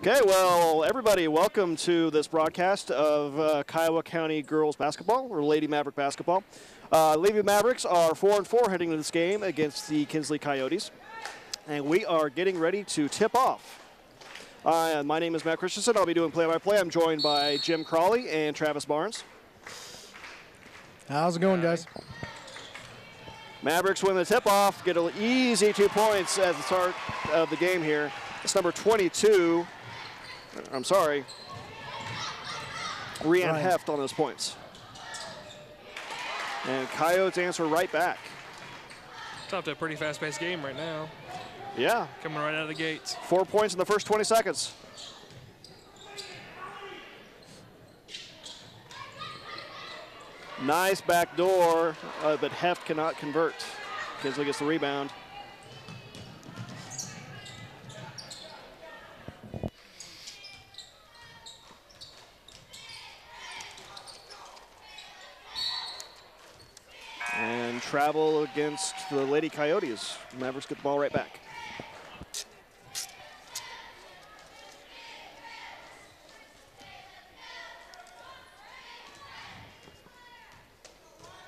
Okay, well, everybody, welcome to this broadcast of Kiowa County girls basketball, or Lady Maverick basketball. Lady Mavericks are 4-4 heading into this game against the Kinsley Coyotes, and we are getting ready to tip off. My name is Matt Christensen. I'll be doing play-by-play. I'm joined by Jim Crawley and Travis Barnes. How's it going, guys? Mavericks win the tip-off, get an easy 2 points at the start of the game here. It's number 22. I'm sorry, Rianne Heft on those points. And Coyotes answer right back. It's off to a pretty fast-paced game right now. Yeah. Coming right out of the gates. 4 points in the first 20 seconds. Nice back door, but Heft cannot convert. Kinsley gets the rebound. And travel against the Lady Coyotes. Mavericks get the ball right back.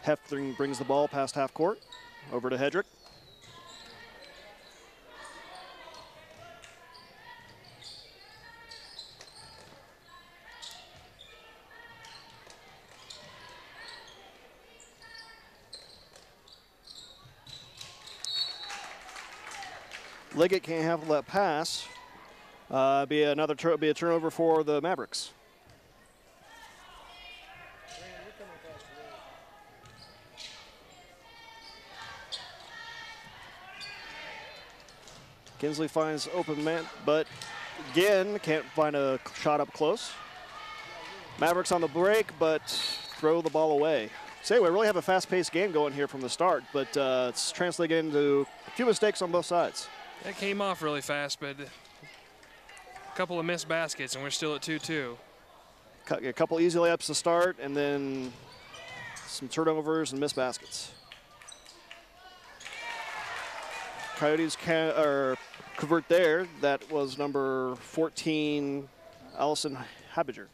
Heft brings the ball past half court, over to Hedrick. Liggett can't handle that pass. Be a turnover for the Mavericks. Kinsley finds open man, but again can't find a shot up close. Mavericks on the break, but throw the ball away. Say, we really have a fast-paced game going here from the start, but it's translating into a few mistakes on both sides. That came off really fast, but a couple of missed baskets, and we're still at 2-2. A couple easy layups to start, and then some turnovers and missed baskets. Coyotes convert there. That was number 14, Allison Habiger.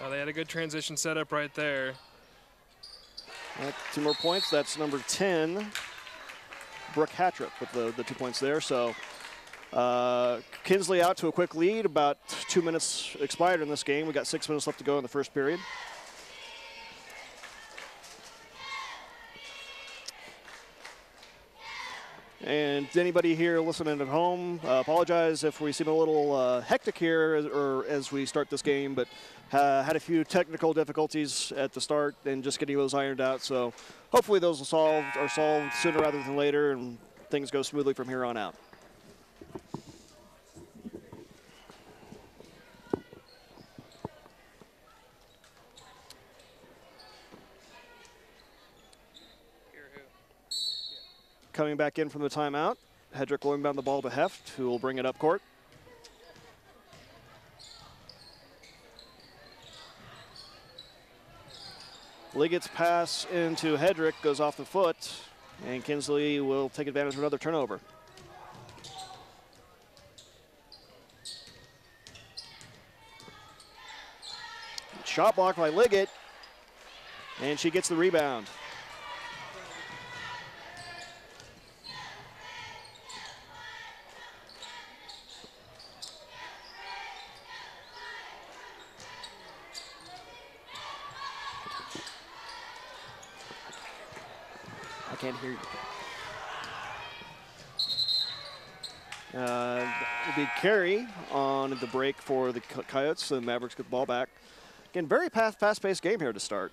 Well, they had a good transition setup right there. 2 more points. That's number 10, Brooke Hattrip, with the 2 points there. So Kinsley out to a quick lead. About 2 minutes expired in this game. We got 6 minutes left to go in the first period. And anybody here listening at home, apologize if we seem a little hectic here as we start this game, but had a few technical difficulties at the start and just getting those ironed out. So hopefully those are solved sooner rather than later, and things go smoothly from here on out. Coming back in from the timeout, Hedrick will inbound the ball to Heft, who will bring it up court. Liggett's pass into Hedrick goes off the foot, and Kinsley will take advantage of another turnover. Shot blocked by Liggett, and she gets the rebound. I can't hear you. It'll be carry on the break for the Coyotes. The Mavericks get the ball back. Again, very fast-paced game here to start.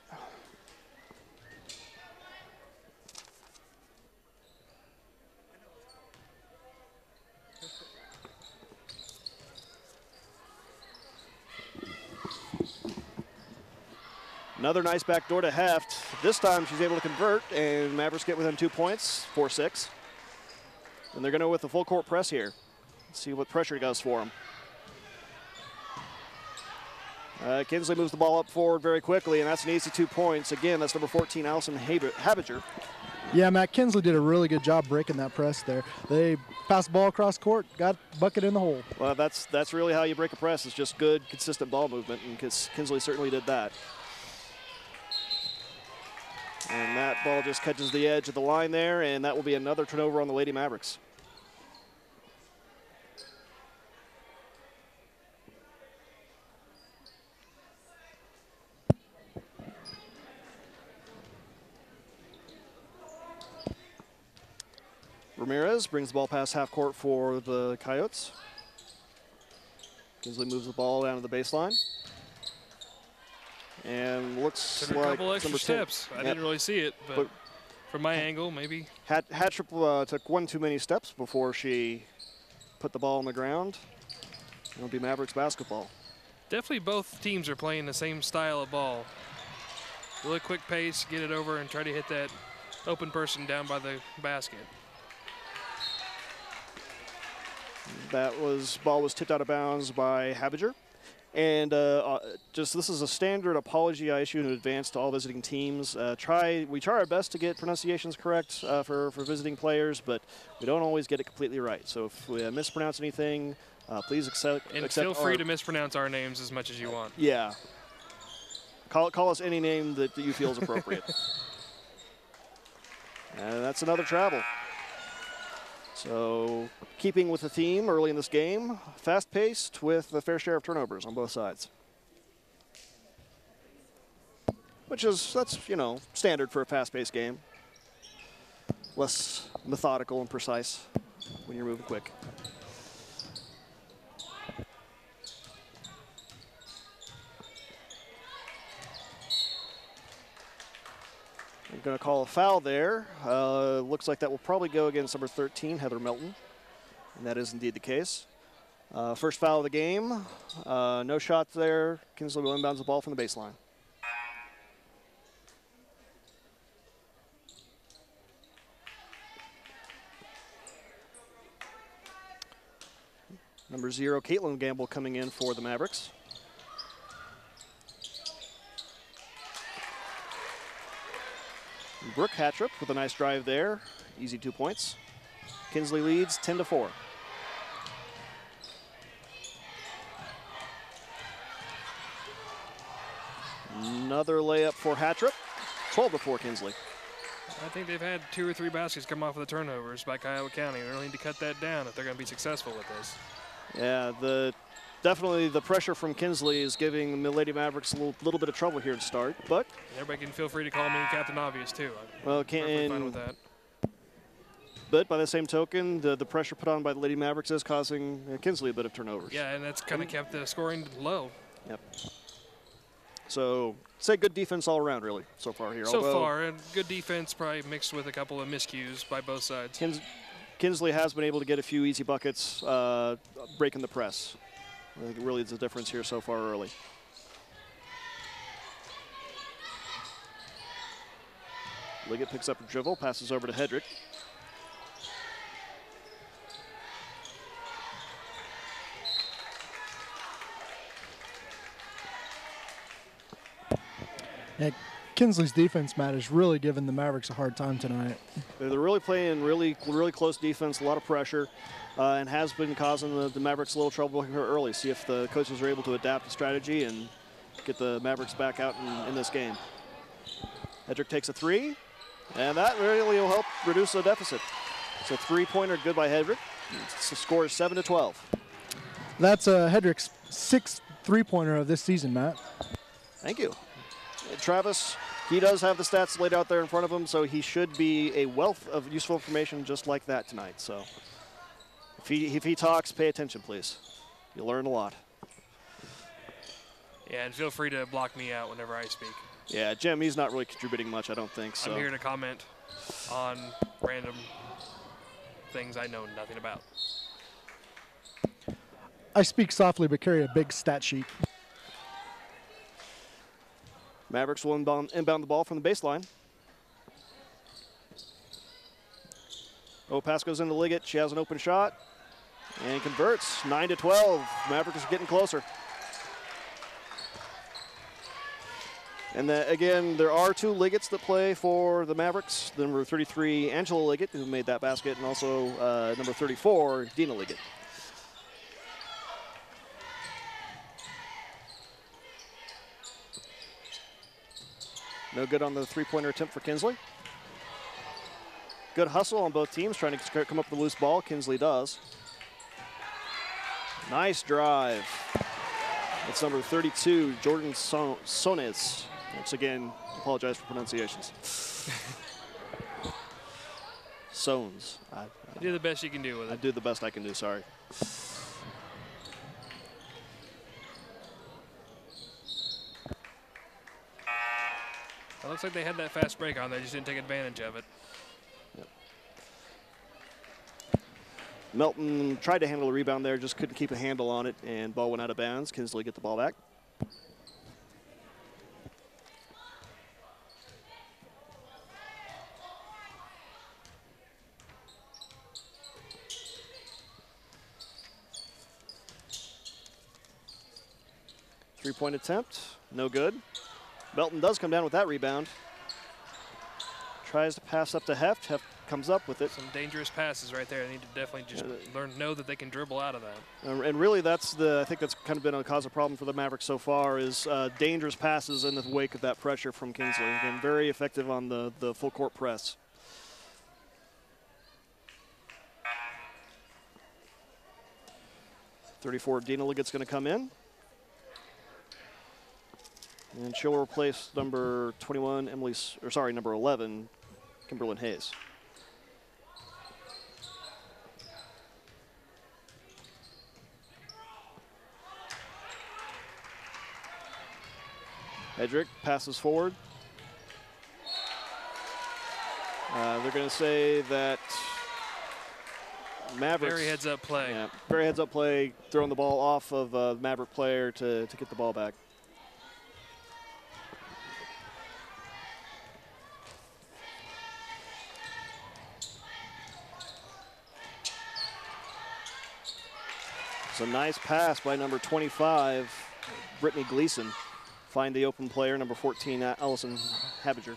Another nice backdoor to Heft. This time she's able to convert, and Mavericks get within 2 points, 4-6. And they're going to go with the full court press here. Let's see what pressure does for them. Kinsley moves the ball up forward very quickly, and that's an easy 2 points. Again, that's number 14, Allison Habiger. Yeah, Matt Kinsley did a really good job breaking that press there. They passed the ball across court, got bucket in the hole. Well, that's really how you break a press. It's just good, consistent ball movement, and Kinsley certainly did that. And that ball just catches the edge of the line there, and that will be another turnover on the Lady Mavericks. Ramirez brings the ball past half court for the Coyotes. Kinsley moves the ball down to the baseline. And looks took like a couple extra number 10. steps. I didn't really see it, but from my angle, maybe. Hatrip took one too many steps before she put the ball on the ground. It'll be Mavericks basketball. Definitely both teams are playing the same style of ball. Really quick pace, get it over, and try to hit that open person down by the basket. Ball was tipped out of bounds by Habiger. And this is a standard apology I issue in advance to all visiting teams. We try our best to get pronunciations correct for visiting players, but we don't always get it completely right. So if we mispronounce anything, please accept. And feel free to mispronounce our names as much as you want. Yeah. Call us any name that you feel is appropriate. And that's another travel. So keeping with the theme early in this game, fast-paced with a fair share of turnovers on both sides. That's standard for a fast-paced game. Less methodical and precise when you're moving quick. I'm going to call a foul there. Looks like that will probably go against number 13, Heather Melton. And that is indeed the case. First foul of the game. No shot there. Kinsley will inbounds the ball from the baseline. Number 0, Caitlin Gamble coming in for the Mavericks. Brooke Hatrip with a nice drive there. Easy 2 points. Kinsley leads 10-4. Another layup for Hatrip. 12-4 Kinsley. I think they've had 2 or 3 baskets come off of the turnovers by Kiowa County. They really need to cut that down if they're going to be successful with this. Yeah, definitely the pressure from Kinsley is giving the Lady Mavericks a little bit of trouble here to start, but everybody can feel free to call me Captain Obvious too. I'm fine with that. But by the same token, the pressure put on by the Lady Mavericks is causing Kinsley a bit of turnovers. Yeah, and that's kind of kept the scoring low. Yep. So, say good defense all around, really, so far here. So far, and good defense probably mixed with a couple of miscues by both sides. Kinsley has been able to get a few easy buckets, breaking the press. I think it really is the difference here so far early. Liggett picks up a dribble, passes over to Hedrick. Yeah, Kinsley's defense, Matt, has really given the Mavericks a hard time tonight. They're really playing really close defense, a lot of pressure, and has been causing the Mavericks a little trouble here early. See if the coaches are able to adapt the strategy and get the Mavericks back out in this game. Hedrick takes a 3, and that really will help reduce the deficit. It's a 3-pointer, good by Hedrick. The score is 7-12. That's Hedrick's 6th 3-pointer of this season, Matt. Thank you. Travis, he does have the stats laid out there in front of him, so he should be a wealth of useful information just like that tonight. So if he talks, pay attention, please. You'll learn a lot. Yeah, and feel free to block me out whenever I speak. Yeah, Jim, he's not really contributing much, I don't think. So. I'm here to comment on random things I know nothing about. I speak softly but carry a big stat sheet. Mavericks will inbound the ball from the baseline. Pass goes into Liggett. She has an open shot and converts. 9-12. Mavericks are getting closer. And then, again, there are 2 Liggetts that play for the Mavericks. The number 33, Angela Liggett, who made that basket, and also number 34, Dina Liggett. No good on the three-pointer attempt for Kinsley. Good hustle on both teams, trying to come up with a loose ball. Kinsley does. Nice drive. That's number 32, Jordan Sones. Once again, apologize for pronunciations. Sones. You do the best you can do with it. I do the best I can do, sorry. It looks like they had that fast break on. They just didn't take advantage of it. Yep. Melton tried to handle the rebound there, just couldn't keep a handle on it, and ball went out of bounds. Kinsley get the ball back. Three-point attempt, no good. Melton does come down with that rebound. Tries to pass up to Heft. Heft comes up with it. Some dangerous passes right there. They need to definitely just know that they can dribble out of that. And really, I think that's kind of been a cause of problem for the Mavericks so far, is dangerous passes in the wake of that pressure from Kinsley. Again, very effective on the full court press. .34 Dina Liggett's going to come in. And she'll replace number 21, number 11, Kimberlyn Hayes. Hedrick passes forward. They're going to say that Mavericks. Very heads up play. Yeah, very heads up play, throwing the ball off of the Maverick player to get the ball back. It's a nice pass by number 25, Brittany Gleason. Find the open player, number 14, Allison Habiger.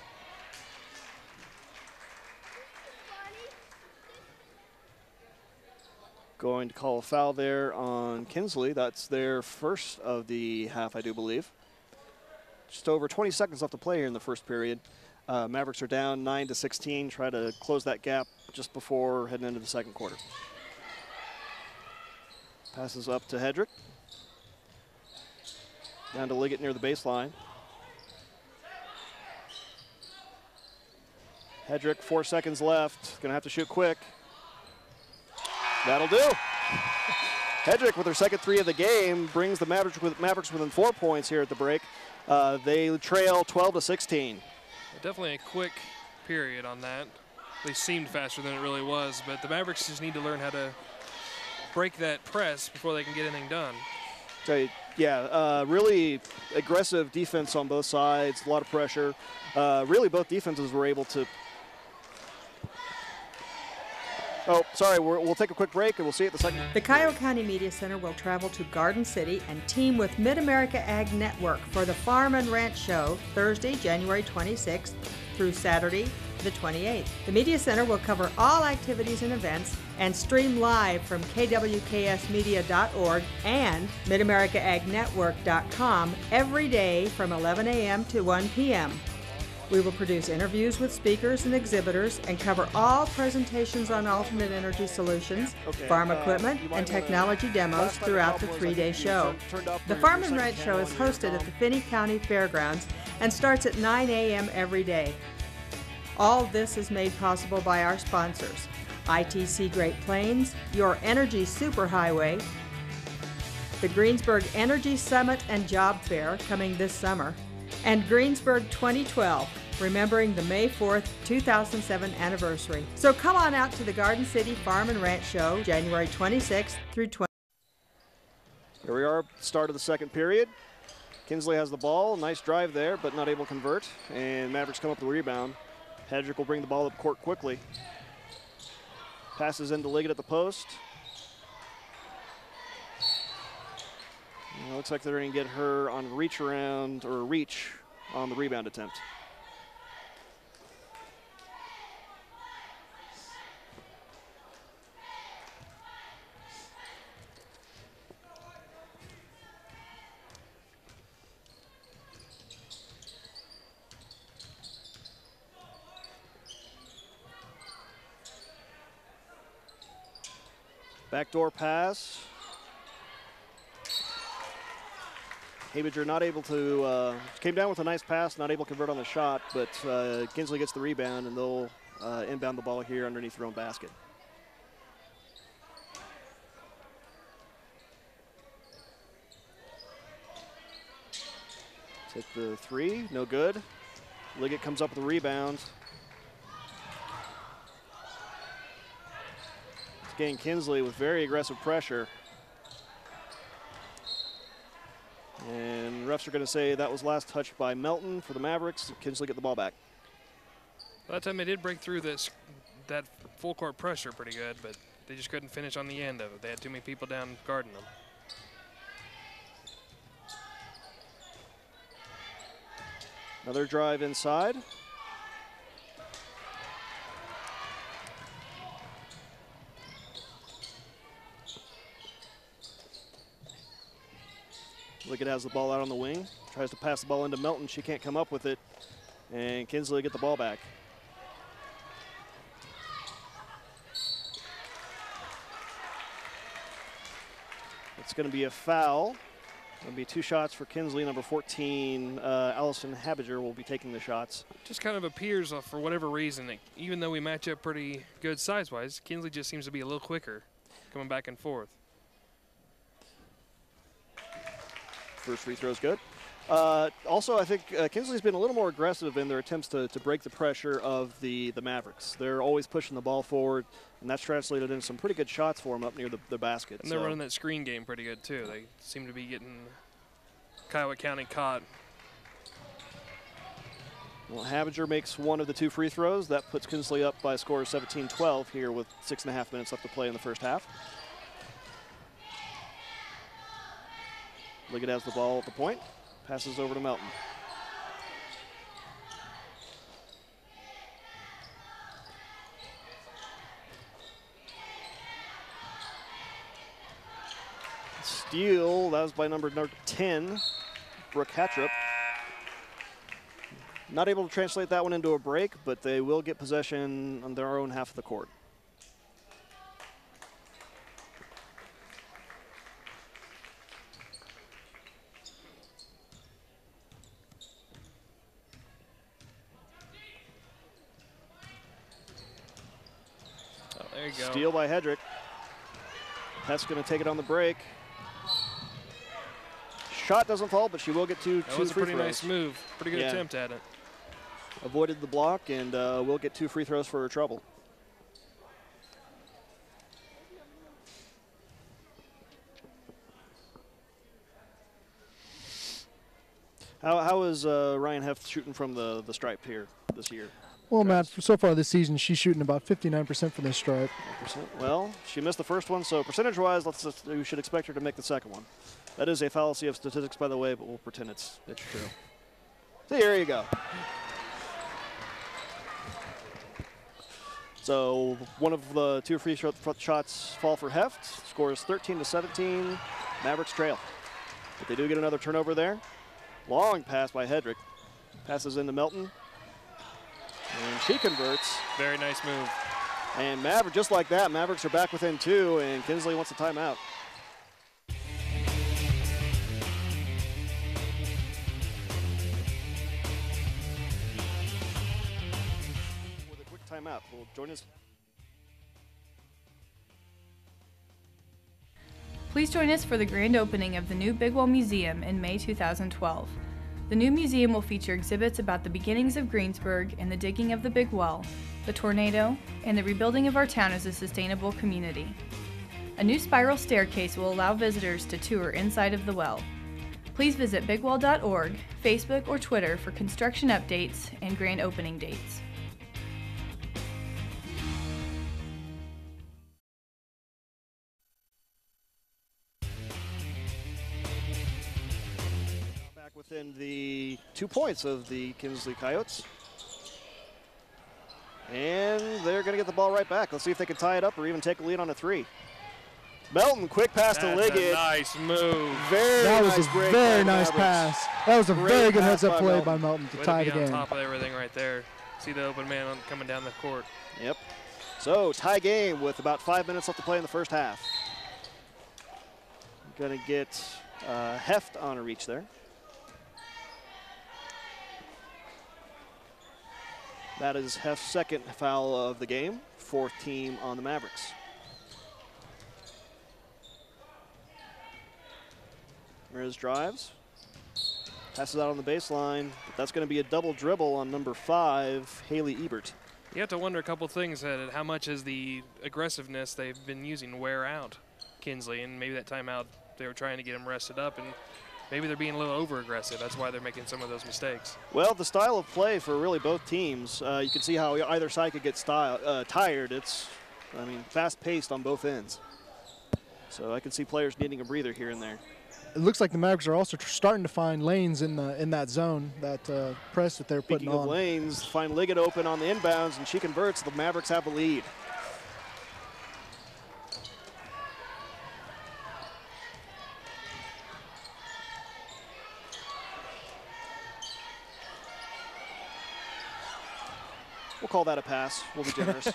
Going to call a foul there on Kinsley. That's their first of the half, I do believe. Just over 20 seconds left to play here in the first period. Mavericks are down 9-16. Try to close that gap just before heading into the second quarter. Passes up to Hedrick. Down to Liggett near the baseline. Hedrick, 4 seconds left. Gonna have to shoot quick. That'll do. Hedrick with her second 3 of the game brings the Mavericks within 4 points here at the break. They trail 12-16. Definitely a quick period on that. They seemed faster than it really was, but the Mavericks just need to learn how to break that press before they can get anything done. Okay, yeah, really aggressive defense on both sides, a lot of pressure. Really, both defenses were able to. Oh, sorry, we'll take a quick break and we'll see you at the second. The Kiowa County Media Center will travel to Garden City and team with Mid-America Ag Network for the Farm and Ranch Show Thursday, January 26th through Saturday, the 28th. The Media Center will cover all activities and events and stream live from kwksmedia.org and midamericaagnetwork.com every day from 11 a.m. to 1 p.m. We will produce interviews with speakers and exhibitors and cover all presentations on alternate energy solutions, farm equipment, and technology demos throughout the 3-day show. The Farm and Ranch Show is hosted at the Finney County Fairgrounds and starts at 9 a.m. every day. All this is made possible by our sponsors: ITC Great Plains, your energy superhighway, the Greensburg Energy Summit and Job Fair coming this summer, and Greensburg 2012, remembering the May 4th, 2007 anniversary. So come on out to the Garden City Farm and Ranch Show, January 26th through 20th. Here we are, start of the second period. Kinsley has the ball, nice drive there, but not able to convert, and Mavericks come up with the rebound. Hedrick will bring the ball up court quickly. Passes into Liggett at the post. Looks like they're going to get her on reach around, or reach on the rebound attempt. Backdoor pass. Habiger not able to, came down with a nice pass, not able to convert on the shot, but Kinsley gets the rebound, and they'll inbound the ball here underneath their own basket. Take the three, no good. Liggett comes up with the rebound. Again, Kinsley with very aggressive pressure. And refs are going to say that was last touched by Melton for the Mavericks. Kinsley get the ball back. Well, that time they did break through that full court pressure pretty good, but they just couldn't finish on the end of it. They had too many people down guarding them. Another drive inside. Liggett has the ball out on the wing. Tries to pass the ball into Melton. She can't come up with it. And Kinsley get the ball back. It's going to be a foul. It'll be 2 shots for Kinsley. Number 14, Allison Habiger, will be taking the shots. Just kind of appears, for whatever reason, even though we match up pretty good size-wise, Kinsley just seems to be a little quicker coming back and forth. First free throw is good. Also, I think Kinsley's been a little more aggressive in their attempts to break the pressure of the Mavericks. They're always pushing the ball forward, and that's translated into some pretty good shots for them up near the basket. And they're running that screen game pretty good, too. They seem to be getting Kiowa County caught. Well, Habiger makes one of the 2 free throws. That puts Kinsley up by a score of 17-12 here with 6.5 minutes left to play in the first half. Liggett has the ball at the point. Passes over to Melton. Steal, that was by number 10, Brooke Hattrip. Not able to translate that one into a break, but they will get possession on their own half of the court. There you go. Steal by Hedrick. That's going to take it on the break. Shot doesn't fall, but she will get two free throws. That was a pretty nice move. Pretty good attempt at it. Avoided the block, and will get 2 free throws for her trouble. How is Ryan Heft shooting from the stripe here this year? Well, Matt, so far this season, she's shooting about 59% from the stripe. Well, she missed the first one, so percentage-wise, we should expect her to make the second one. That is a fallacy of statistics, by the way, but we'll pretend it's true. So here you go. So one of the 2 free shots fall for Heft. Scores 13-17. Mavericks trail. But they do get another turnover there. Long pass by Hedrick. Passes into Melton. And she converts. Very nice move. And just like that, Mavericks are back within 2, and Kinsley wants a timeout. With a quick timeout, will join us. Please join us for the grand opening of the new Bigwell Museum in May 2012. The new museum will feature exhibits about the beginnings of Greensburg and the digging of the Big Well, the tornado, and the rebuilding of our town as a sustainable community. A new spiral staircase will allow visitors to tour inside of the well. Please visit bigwell.org, Facebook, or Twitter for construction updates and grand opening dates. within the 2 points of the Kinsley Coyotes. And they're going to get the ball right back. Let's see if they can tie it up or even take a lead on a 3. Melton, quick pass to Liggett. Nice move. That was a very nice pass. That was a very good heads-up play by Melton to tie the game. On top of everything right there. See the open man coming down the court. Yep. So tie game with about 5 minutes left to play in the first half. Going to get Heft on a reach there. That is Heft's second foul of the game, 4th team on the Mavericks. Ramirez drives, passes out on the baseline, but that's going to be a double dribble on number 5, Haley Ebert. You have to wonder a couple things. How much is the aggressiveness they've been using wear out Kinsley, and maybe that timeout they were trying to get him rested up, and maybe they're being a little over-aggressive. That's why they're making some of those mistakes. Well, the style of play for really both teams, you can see how either side could get tired. It's, I mean, fast-paced on both ends. So I can see players needing a breather here and there. It looks like the Mavericks are also starting to find lanes in that zone, that press that they're putting on. Speaking of lanes, find Liggett open on the inbounds, and she converts. The Mavericks have the lead. We'll call that a pass. We'll be generous.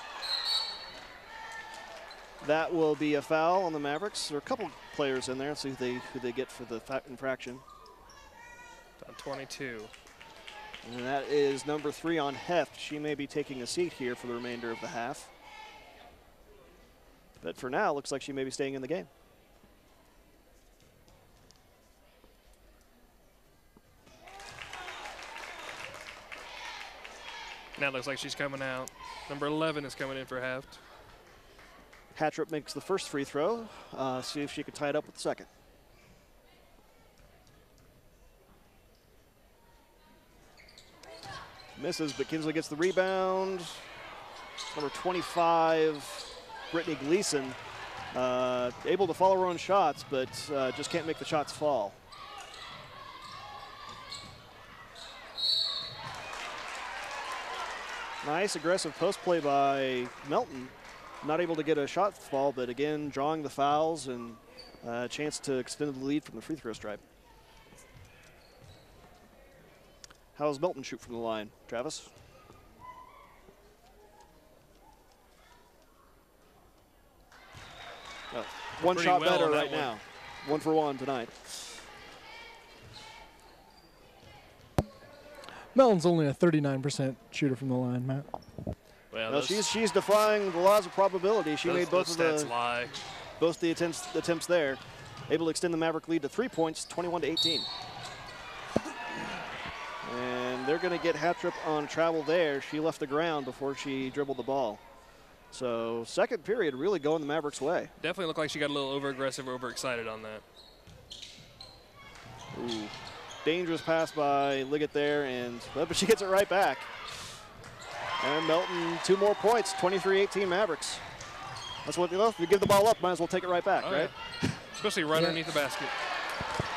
That will be a foul on the Mavericks. There are a couple players in there. Let's see who they get for the infraction. On 22. And that is number 3 on Heft. She may be taking a seat here for the remainder of the half. But for now, looks like she may be staying in the game. Now it looks like she's coming out. Number 11 is coming in for Heft. Hattrip makes the first free throw. See if she can tie it up with the second. Misses, but Kinsley gets the rebound. Number 25, Brittany Gleason, able to follow her own shots, but just can't make the shots fall. Nice aggressive post play by Melton. Not able to get a shot fall, but again, drawing the fouls and a chance to extend the lead from the free throw stripe. How does Melton shoot from the line, Travis? Oh, one shot better right now. 1 for 1 tonight. Melton's only a 39% shooter from the line, Matt. Well, no, she's defying the laws of probability. She made both the attempts there. Able to extend the Maverick lead to 3 points, 21-18. And they're going to get Hattrip on travel there. She left the ground before she dribbled the ball. So second period really going the Mavericks' way. Definitely looked like she got a little over-aggressive, over-excited on that. Ooh. Dangerous pass by Liggett there, but she gets it right back. And Melton, 2 more points, 23-18 Mavericks. That's what, if you give the ball up, might as well take it right back, right? Yeah. Especially right underneath the basket.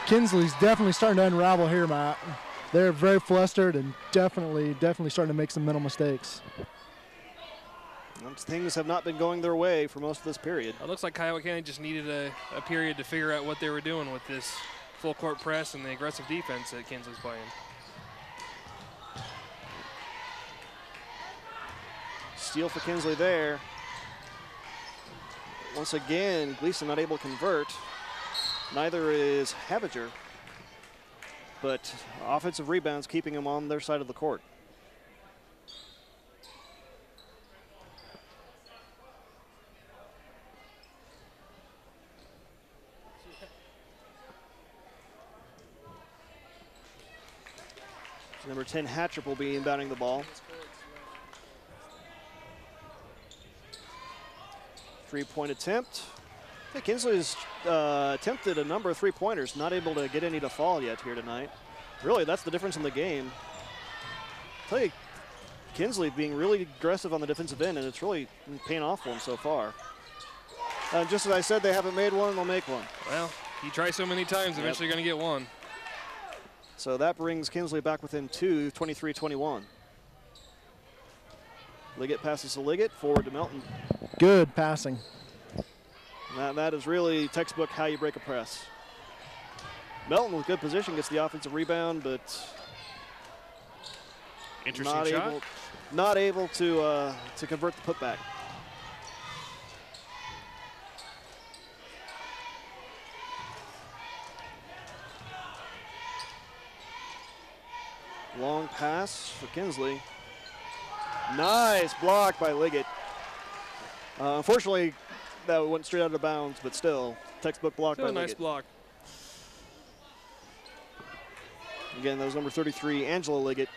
Kinsley's definitely starting to unravel here, Matt. They're very flustered and definitely starting to make some mental mistakes. Things have not been going their way for most of this period. It looks like Kiowa County just needed a period to figure out what they were doing with this full court press and the aggressive defense that Kinsley's playing. Steal for Kinsley there. Once again, Gleason not able to convert. Neither is Haviger. But offensive rebounds keeping them on their side of the court. Number 10, Hattrip, will be inbounding the ball. 3-point attempt. I think Kinsley's attempted a number of 3-pointers, not able to get any to fall yet here tonight. Really, that's the difference in the game. I'll tell you, Kinsley being really aggressive on the defensive end, and it's really paying off for them so far. Just as I said, they haven't made one, they'll make one. Well, you try so many times, eventually you're going to get one. So that brings Kinsley back within 2, 23-21. Liggett passes to Liggett, forward to Melton. Good passing. That is really textbook how you break a press. Melton with good position gets the offensive rebound, but Interesting not able to convert the putback. Long pass for Kinsley. Nice block by Liggett. Unfortunately, that went straight out of bounds, but still, textbook block by Liggett. Liggett. Nice block. Again, that was number 33, Angela Liggett.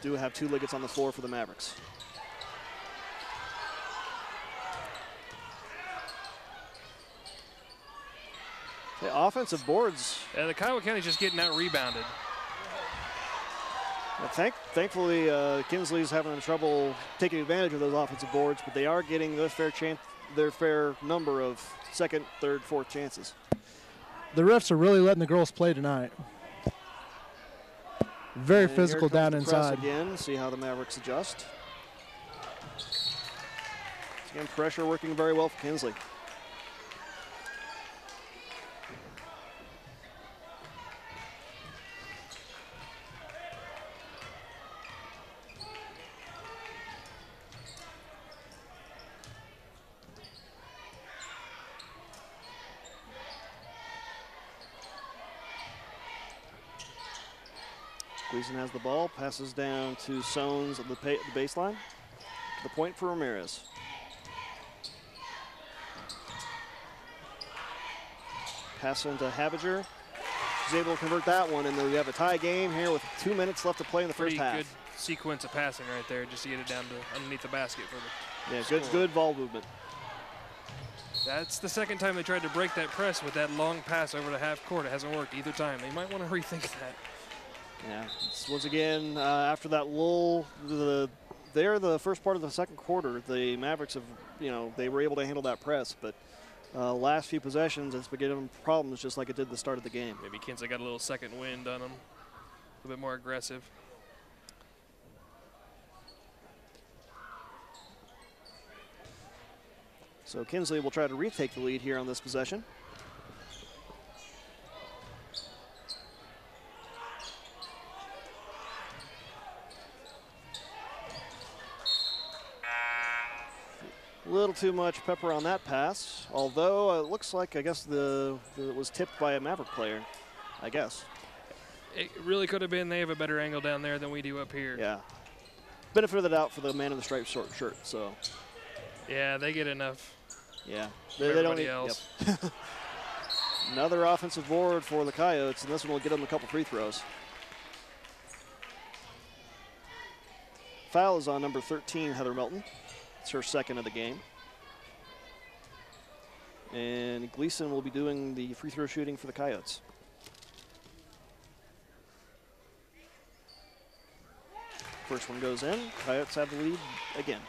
Do have 2 Liggets on the floor for the Mavericks. The offensive boards. Yeah, the Kiowa County's just getting out rebounded. Thankfully, Kinsley's having trouble taking advantage of those offensive boards, but they are getting their fair number of second, third, fourth chances. The refs are really letting the girls play tonight. Very And physical here comes down the press inside. again, see how the Mavericks adjust. Again, pressure working very well for Kinsley. Gleason has the ball, passes down to Sones at the baseline. The point for Ramirez. Pass into Habiger. She's able to convert that one, and then we have a tie game here with 2 minutes left to play in the first half. Pretty good sequence of passing right there, just to get it down to underneath the basket for the good ball movement. That's the second time they tried to break that press with that long pass over the half court. It hasn't worked either time. They might want to rethink that. Yeah, once again, after that lull, the first part of the second quarter, the Mavericks have, they were able to handle that press, but last few possessions, it's been giving them problems just like it did the start of the game. Maybe Kinsley got a little second wind on them, a little bit more aggressive. So Kinsley will try to retake the lead here on this possession. A little too much pepper on that pass, although it looks like, I guess, it was tipped by a Maverick player, I guess. It really could have been. They have a better angle down there than we do up here. Yeah. Benefit of the doubt for the man in the striped short shirt, so. Yeah, they get enough. Yeah. They don't need else. Yep. Another offensive board for the Coyotes, and this one will get them a couple free throws. Foul is on number 13, Heather Melton. It's her second of the game. And Gleason will be doing the free throw shooting for the Coyotes. First one goes in. Coyotes have the lead again.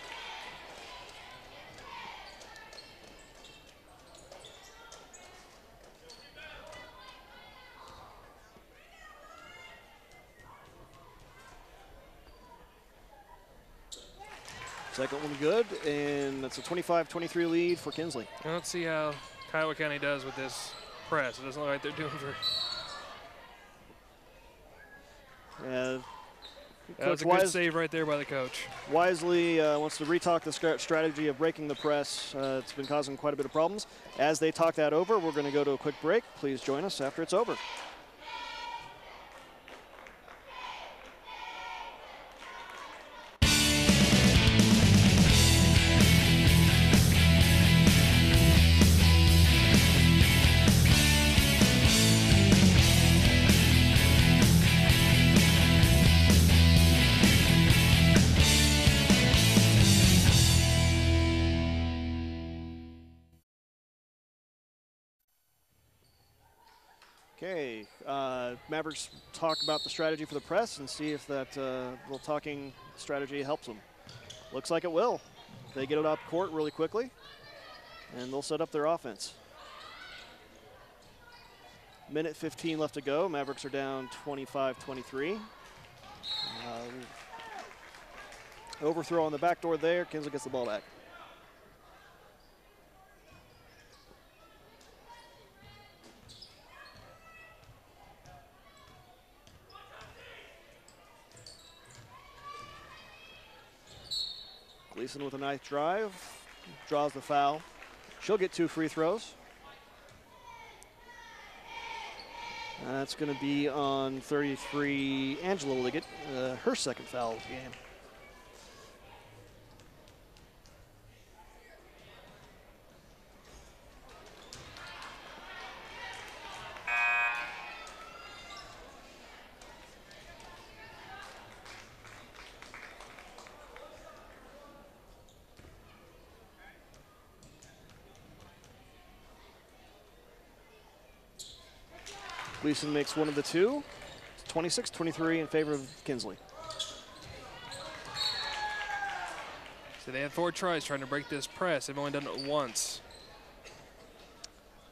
Second one good, and that's a 25-23 lead for Kinsley. Well, let's see how Kiowa County does with this press. It doesn't look like they're doing very. Yeah, that was a good save right there by the coach. Wisely wants to retalk the strategy of breaking the press. It's been causing quite a bit of problems. As they talk that over, we're going to go to a quick break. Please join us after it's over. Okay, Mavericks talk about the strategy for the press and see if that little talking strategy helps them. Looks like it will. They get it up court really quickly, and they'll set up their offense. Minute 15 left to go. Mavericks are down 25-23. Overthrow on the back door there. Kinsley gets the ball back. Gleason with a nice drive. Draws the foul. She'll get 2 free throws. That's going to be on 33, Angela Liggett, her second foul of the game. Gleason makes one of the two. It's 26-23 in favor of Kinsley. So they had 4 tries trying to break this press. They've only done it once.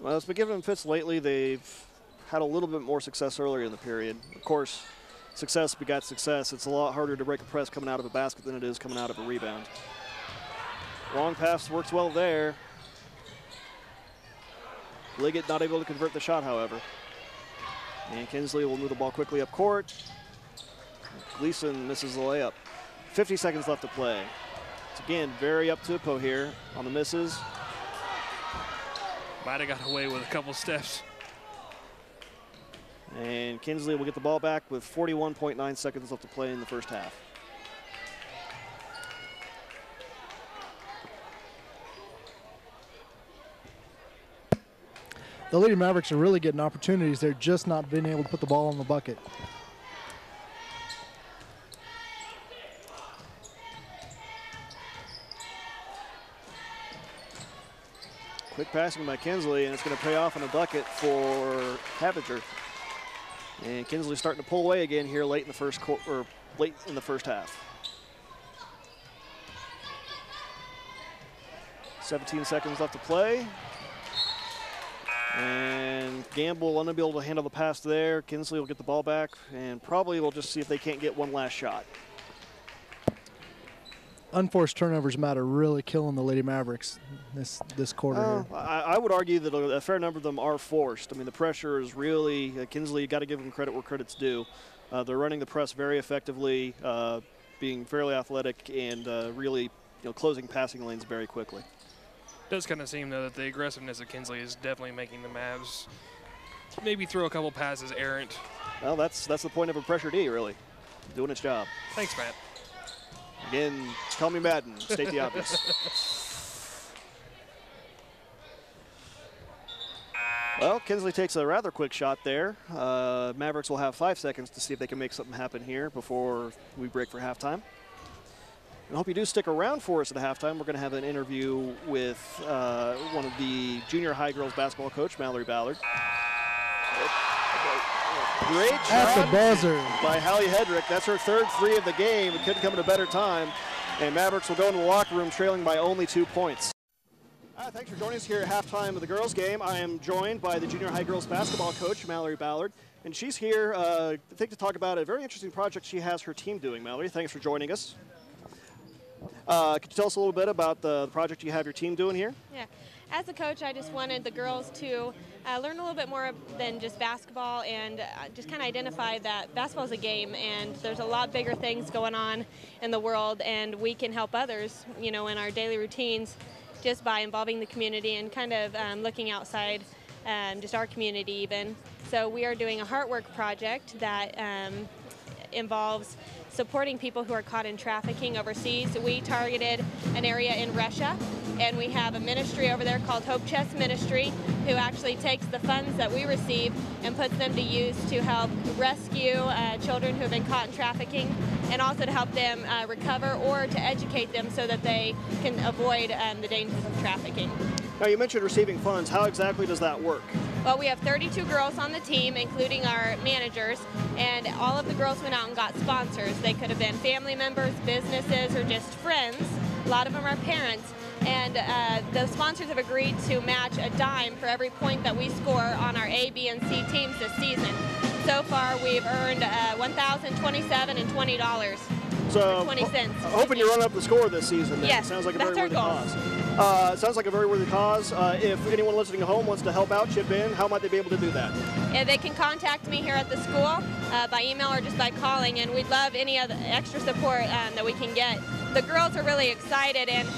Well, it's been giving them fits lately. They've had a little bit more success earlier in the period. Of course, success begat success. It's a lot harder to break a press coming out of a basket than it is coming out of a rebound. Long pass works well there. Liggett not able to convert the shot, however. And Kinsley will move the ball quickly up court. Gleason misses the layup. 50 seconds left to play. It's again very up tempo here on the misses. Might have got away with a couple steps. And Kinsley will get the ball back with 41.9 seconds left to play in the first half. The Lady Mavericks are really getting opportunities. They're just not being able to put the ball in the bucket. Quick passing by Kinsley, and it's going to pay off on a bucket for Havinger. And Kinsley starting to pull away again here late in the first half. 17 seconds left to play. And Gamble unable to handle the pass there. Kinsley will get the ball back, and probably will just see if they can't get one last shot. Unforced turnovers matter, really killing the Lady Mavericks this quarter here. I would argue that a fair number of them are forced. I mean, the pressure is really, Kinsley, you got to give them credit where credit's due. They're running the press very effectively, being fairly athletic, and really closing passing lanes very quickly. It does kind of seem, though, that the aggressiveness of Kinsley is definitely making the Mavs maybe throw a couple passes errant. Well, that's the point of a pressure D, really, doing its job. Thanks, Matt. Again, call me Madden, state the obvious. Well, Kinsley takes a rather quick shot there. Mavericks will have 5 seconds to see if they can make something happen here before we break for halftime. I hope you do stick around for us at halftime. We're going to have an interview with one of the junior high girls basketball coach, Mallory Ballard. Great At the shot buzzer by Hallie Hedrick. That's her 3rd 3 of the game. It couldn't come at a better time. And Mavericks will go into the locker room trailing by only 2 points. Thanks for joining us here at halftime of the girls' game. I am joined by the junior high girls basketball coach, Mallory Ballard. And she's here, I think, to talk about a very interesting project she has her team doing. Mallory, thanks for joining us. Could you tell us a little bit about the project you have your team doing here? Yeah. As a coach, I just wanted the girls to learn a little bit more than just basketball and just kind of identify that basketball is a game and there's a lot bigger things going on in the world, and we can help others, in our daily routines just by involving the community and kind of looking outside just our community even. So we are doing a Heartwork project that involves supporting people who are caught in trafficking overseas. We targeted an area in Russia, and we have a ministry over there called Hope Chest Ministry who actually takes the funds that we receive and puts them to use to help rescue children who have been caught in trafficking, and also to help them recover or to educate them so that they can avoid the dangers of trafficking. Now, you mentioned receiving funds. How exactly does that work? Well, we have 32 girls on the team, including our managers, and all of the girls went out and got sponsors. They could have been family members, businesses, or just friends. A lot of them are parents. And the sponsors have agreed to match a dime for every point that we score on our A, B, and C teams this season. So far, we've earned $1,027 and $20. So, 20 cents. Hoping you run up the score this season. Then. Yes, Sounds like a that's very worthy cause. Sounds like a very worthy cause. If anyone listening at home wants to help out, chip in, how might they be able to do that? Yeah, they can contact me here at the school by email or just by calling, and we'd love any other extra support that we can get. The girls are really excited, and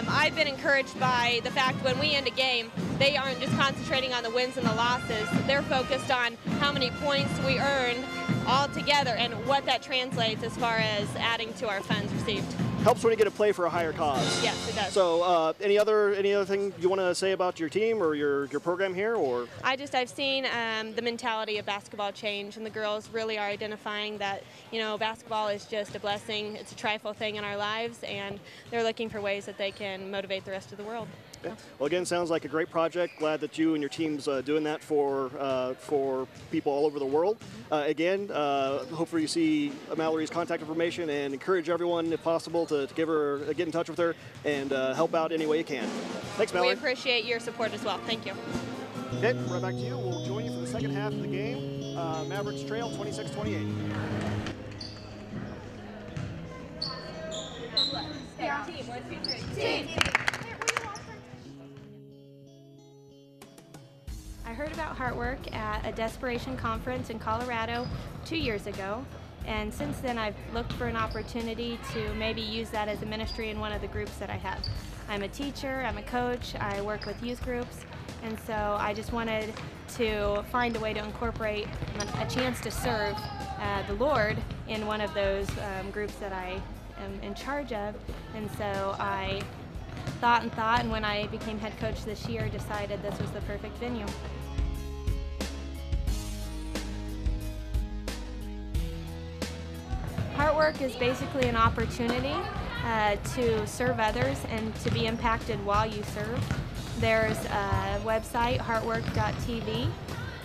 I've been encouraged by the fact when we end a game, they aren't just concentrating on the wins and the losses. They're focused on how many points we earned all together and what that translates as far as adding to our funds received. Helps when you get to play for a higher cause. Yes, it does. So any other thing you want to say about your team or your program here? Or I've seen the mentality of basketball change, and the girls really are identifying that, you know, basketball is just a blessing. It's a trifle thing in our lives, and they're looking for ways that they can motivate the rest of the world. Okay. Well, again, sounds like a great project. Glad that you and your team's doing that for people all over the world. Again, hopefully you see Mallory's contact information and encourage everyone, if possible, to give her get in touch with her and help out any way you can. Thanks, Mallory. We appreciate your support as well. Thank you. Okay, right back to you. We'll join you for the second half of the game. Mavericks trail 26-28. I heard about Heartwork at a Desperation conference in Colorado 2 years ago, and since then I've looked for an opportunity to maybe use that as a ministry in one of the groups that I have. I'm a teacher, I'm a coach, I work with youth groups, and so I just wanted to find a way to incorporate a chance to serve the Lord in one of those groups that I am in charge of, and so I thought, and when I became head coach this year, decided this was the perfect venue. Heartwork is basically an opportunity to serve others and to be impacted while you serve. There's a website, heartwork.tv,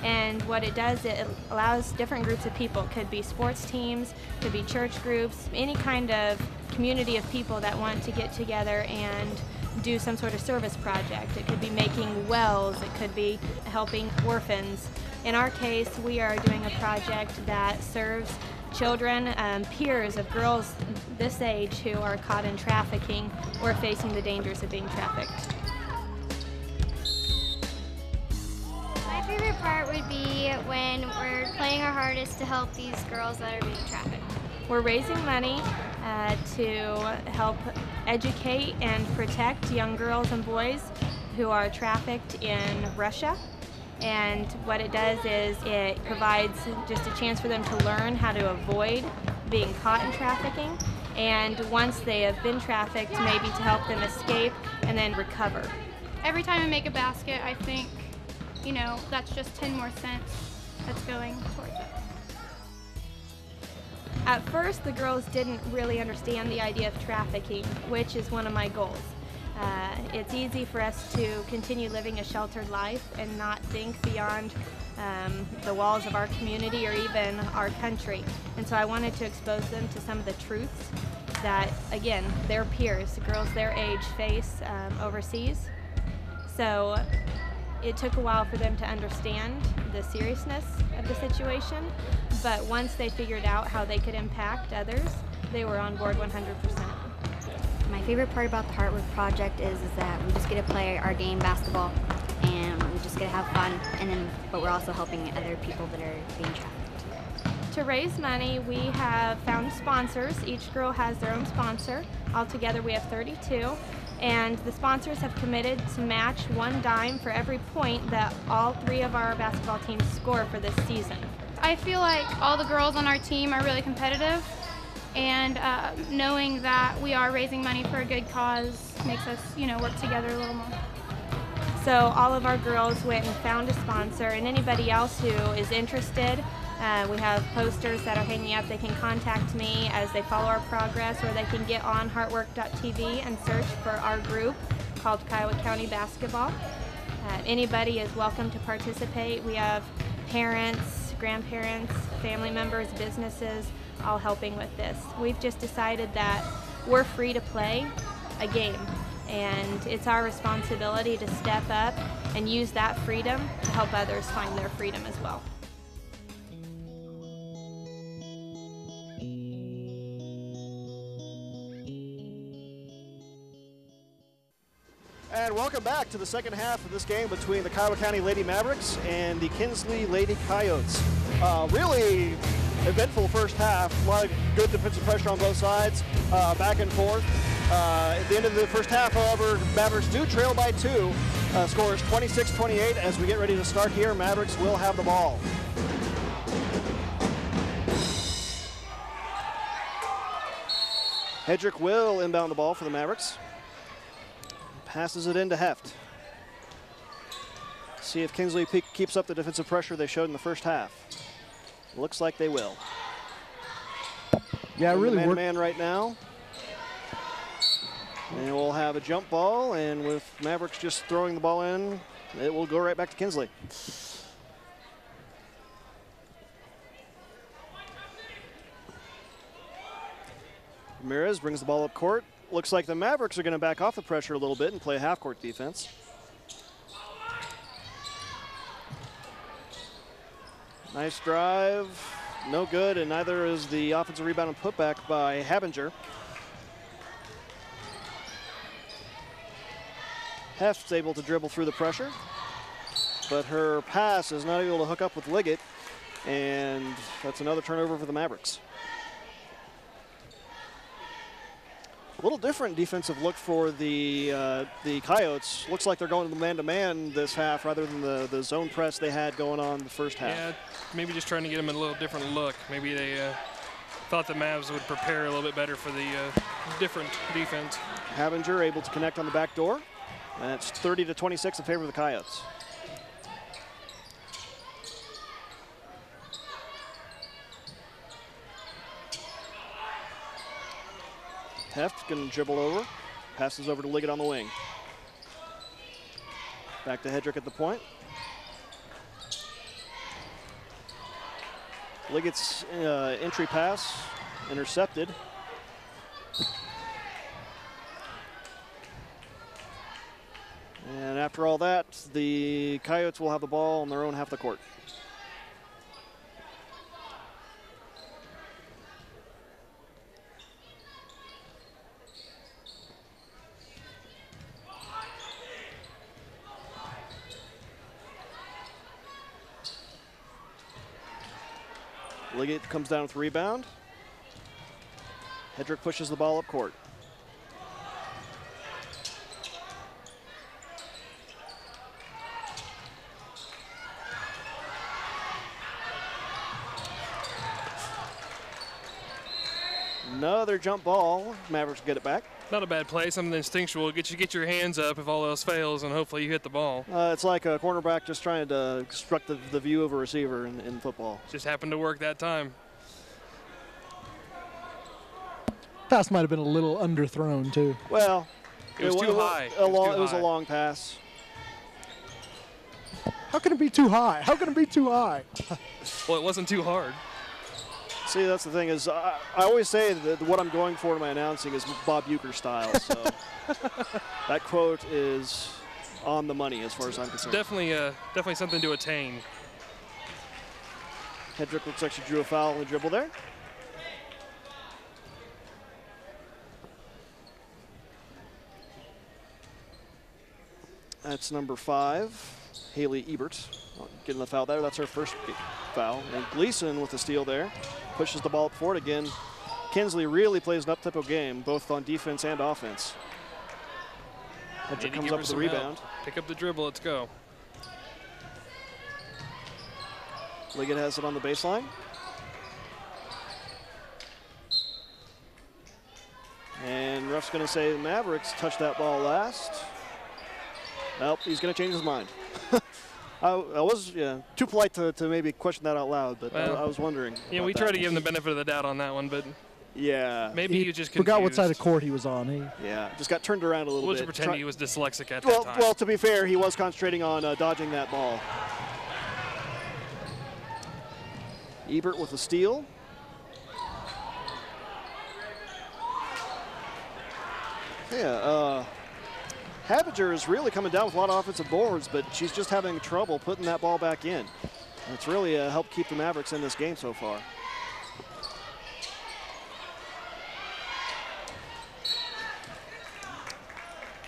and what it does, it allows different groups of people. It could be sports teams, could be church groups, any kind of community of people that want to get together and do some sort of service project. It could be making wells, it could be helping orphans. In our case, we are doing a project that serves children, peers of girls this age who are caught in trafficking or facing the dangers of being trafficked. My favorite part would be when we're playing our hardest to help these girls that are being trafficked. We're raising money to help educate and protect young girls and boys who are trafficked in Russia. And what it does is it provides just a chance for them to learn how to avoid being caught in trafficking, and once they have been trafficked, maybe to help them escape and then recover. Every time I make a basket, I think, you know, that's just 10 more cents that's going towards it. At first, the girls didn't really understand the idea of trafficking, which is one of my goals. It's easy for us to continue living a sheltered life and not think beyond the walls of our community or even our country. And so I wanted to expose them to some of the truths that, again, their peers, girls their age, face overseas. So it took a while for them to understand the seriousness of the situation, but once they figured out how they could impact others, they were on board 100%. My favorite part about the Heartwork project is that we just get to play our game, basketball, and we just get to have fun, but we're also helping other people that are being trafficked. To raise money, we have found sponsors. Each girl has their own sponsor. Altogether, we have 32. And the sponsors have committed to match one dime for every point that all three of our basketball teams score for this season. I feel like all the girls on our team are really competitive, and knowing that we are raising money for a good cause makes us, you know, work together a little more. So all of our girls went and found a sponsor, and anybody else who is interested, we have posters that are hanging up. They can contact me as they follow our progress, or they can get on heartwork.tv and search for our group called Kiowa County Basketball. Anybody is welcome to participate. We have parents, grandparents, family members, businesses, all helping with this. We've just decided that we're free to play a game, And it's our responsibility to step up and use that freedom to help others find their freedom as well. And welcome back to the second half of this game between the Kiowa County Lady Mavericks and the Kinsley Lady Coyotes. Really eventful first half. A lot of good defensive pressure on both sides, back and forth. At the end of the first half, however, Mavericks do trail by 2. Score is 26-28. As we get ready to start here, Mavericks will have the ball. Hedrick will inbound the ball for the Mavericks. Passes it into Heft. See if Kinsley keeps up the defensive pressure they showed in the first half. Looks like they will. Yeah, really worked. Man right now. And we'll have a jump ball, and with Mavericks just throwing the ball in, it will go right back to Kinsley. Ramirez brings the ball up court. Looks like the Mavericks are going to back off the pressure a little bit and play half-court defense. Nice drive. No good, and neither is the offensive rebound and putback by Habinger. Heft's able to dribble through the pressure, but her pass is not able to hook up with Liggett, and that's another turnover for the Mavericks. A little different defensive look for the Coyotes. Looks like they're going to the man-to-man this half rather than the zone press they had going on the first half. Yeah, maybe just trying to get them a little different look. Maybe they thought the Mavs would prepare a little bit better for the different defense. Habinger able to connect on the back door. That's 30-26 in favor of the Coyotes. Heft can dribble over, passes over to Liggett on the wing. Back to Hedrick at the point. Liggett's entry pass intercepted. And after all that, the Coyotes will have the ball on their own half the court. Liggett comes down with the rebound. Hedrick pushes the ball up court. Another jump ball. Mavericks get it back. Not a bad play, something instinctual. Get your hands up if all else fails, and hopefully you hit the ball. It's like a cornerback just trying to construct the view of a receiver in football. Just happened to work that time. Pass might have been a little underthrown, too. Well, it was too high. It was a long pass. How can it be too high? How can it be too high? Well, it wasn't too hard. See, that's the thing is, I always say that what I'm going for in my announcing is Bob Uecker style. So that quote is on the money as far as I'm concerned. Definitely something to attain. Hedrick looks like she drew a foul on the dribble there. That's number 5, Haley Ebert, getting the foul there. That's her first foul. And Gleason with the steal there. Pushes the ball up forward again. Kinsley really plays an up-tempo game, both on defense and offense. Hedrick comes up with the rebound. Pick up the dribble, let's go. Liggett has it on the baseline. And ref's going to say the Mavericks touched that ball last. Nope, he's going to change his mind. I was too polite to maybe question that out loud, but well, I was wondering. Yeah, we tried to give him the benefit of the doubt on that one, but yeah, maybe he just forgot confused. what side of court he was on. Just got turned around a little we'll bit. We'll just pretend he was dyslexic at that time. Well, to be fair, he was concentrating on dodging that ball. Ebert with the steal. Yeah, Habiger is really coming down with a lot of offensive boards, but she's just having trouble putting that ball back in. And it's really helped keep the Mavericks in this game so far.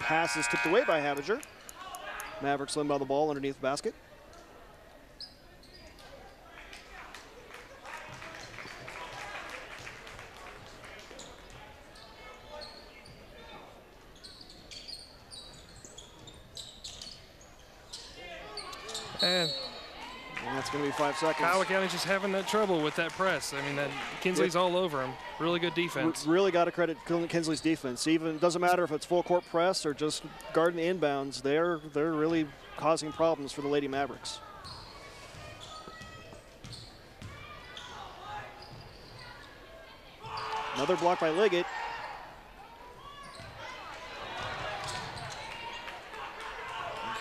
Pass is tipped away by Habiger. Mavericks limb by the ball underneath the basket. And that's going to be 5 seconds. Kiowa County's just having that trouble with that press. I mean, that Kinsley's all over him. Really good defense. Really got to credit Kinsley's defense. Even doesn't matter if it's full court press or just guarding the inbounds. They're really causing problems for the Lady Mavericks. Another block by Liggett.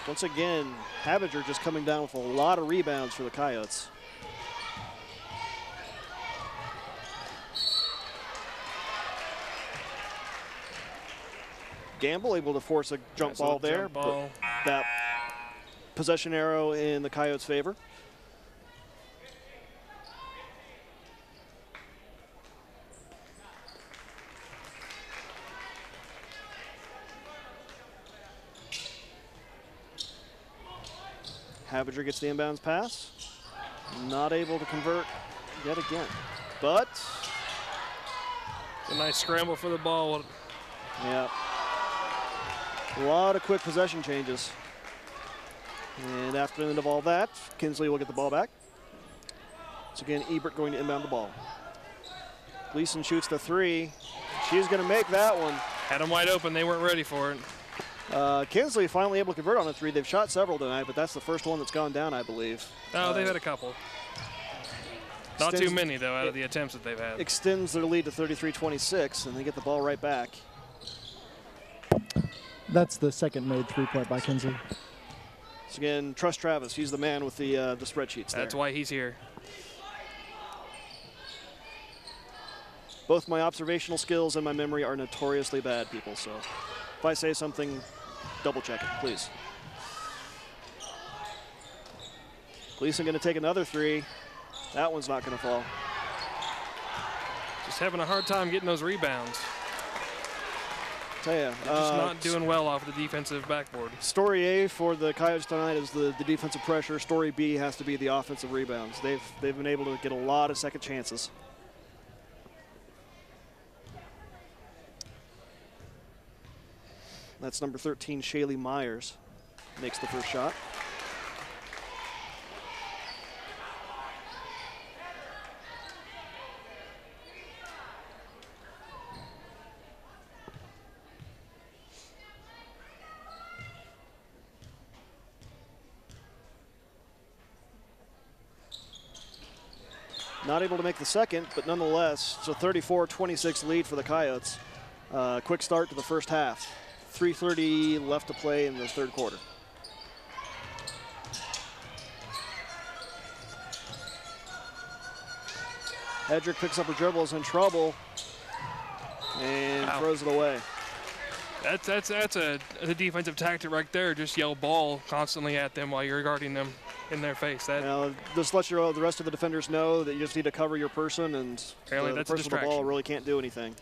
Once again, Habiger just coming down with a lot of rebounds for the Coyotes. Gamble able to force a jump ball there, but that possession arrow in the Coyotes' favor. Habiger gets the inbounds pass. Not able to convert yet again. But it's a nice scramble for the ball. Yeah. A lot of quick possession changes. And after the end of all that, Kinsley will get the ball back. So again, Ebert going to inbound the ball. Gleason shoots the three. She's going to make that one. Had them wide open. They weren't ready for it. Kinsley finally able to convert on a three. They've shot several tonight, but that's the first one that's gone down, I believe. No, they've had a couple. Not too many, though, out of the attempts that they've had. Extends their lead to 33-26, and they get the ball right back. That's the second made three-point by Kinsley. So again, trust Travis. He's the man with the spreadsheets there. That's why he's here. Both my observational skills and my memory are notoriously bad, people, so if I say something, double check it, please. Gleason going to take another three. That one's not going to fall. Just having a hard time getting those rebounds. Tell you, just not doing well off the defensive backboard. Story A for the Coyotes tonight is the defensive pressure. Story B has to be the offensive rebounds. They've been able to get a lot of second chances. That's number 13, Shaylee Myers, makes the first shot. Not able to make the second, but nonetheless, it's a 34-26 lead for the Coyotes. Quick start to the first half. 3:30 left to play in the third quarter. Hedrick picks up her dribble, is in trouble, and throws it away. That's a defensive tactic right there. Just yell ball constantly at them while you're guarding them in their face. Just let the rest of the defenders know that you just need to cover your person, and apparently the person with the ball really can't do anything.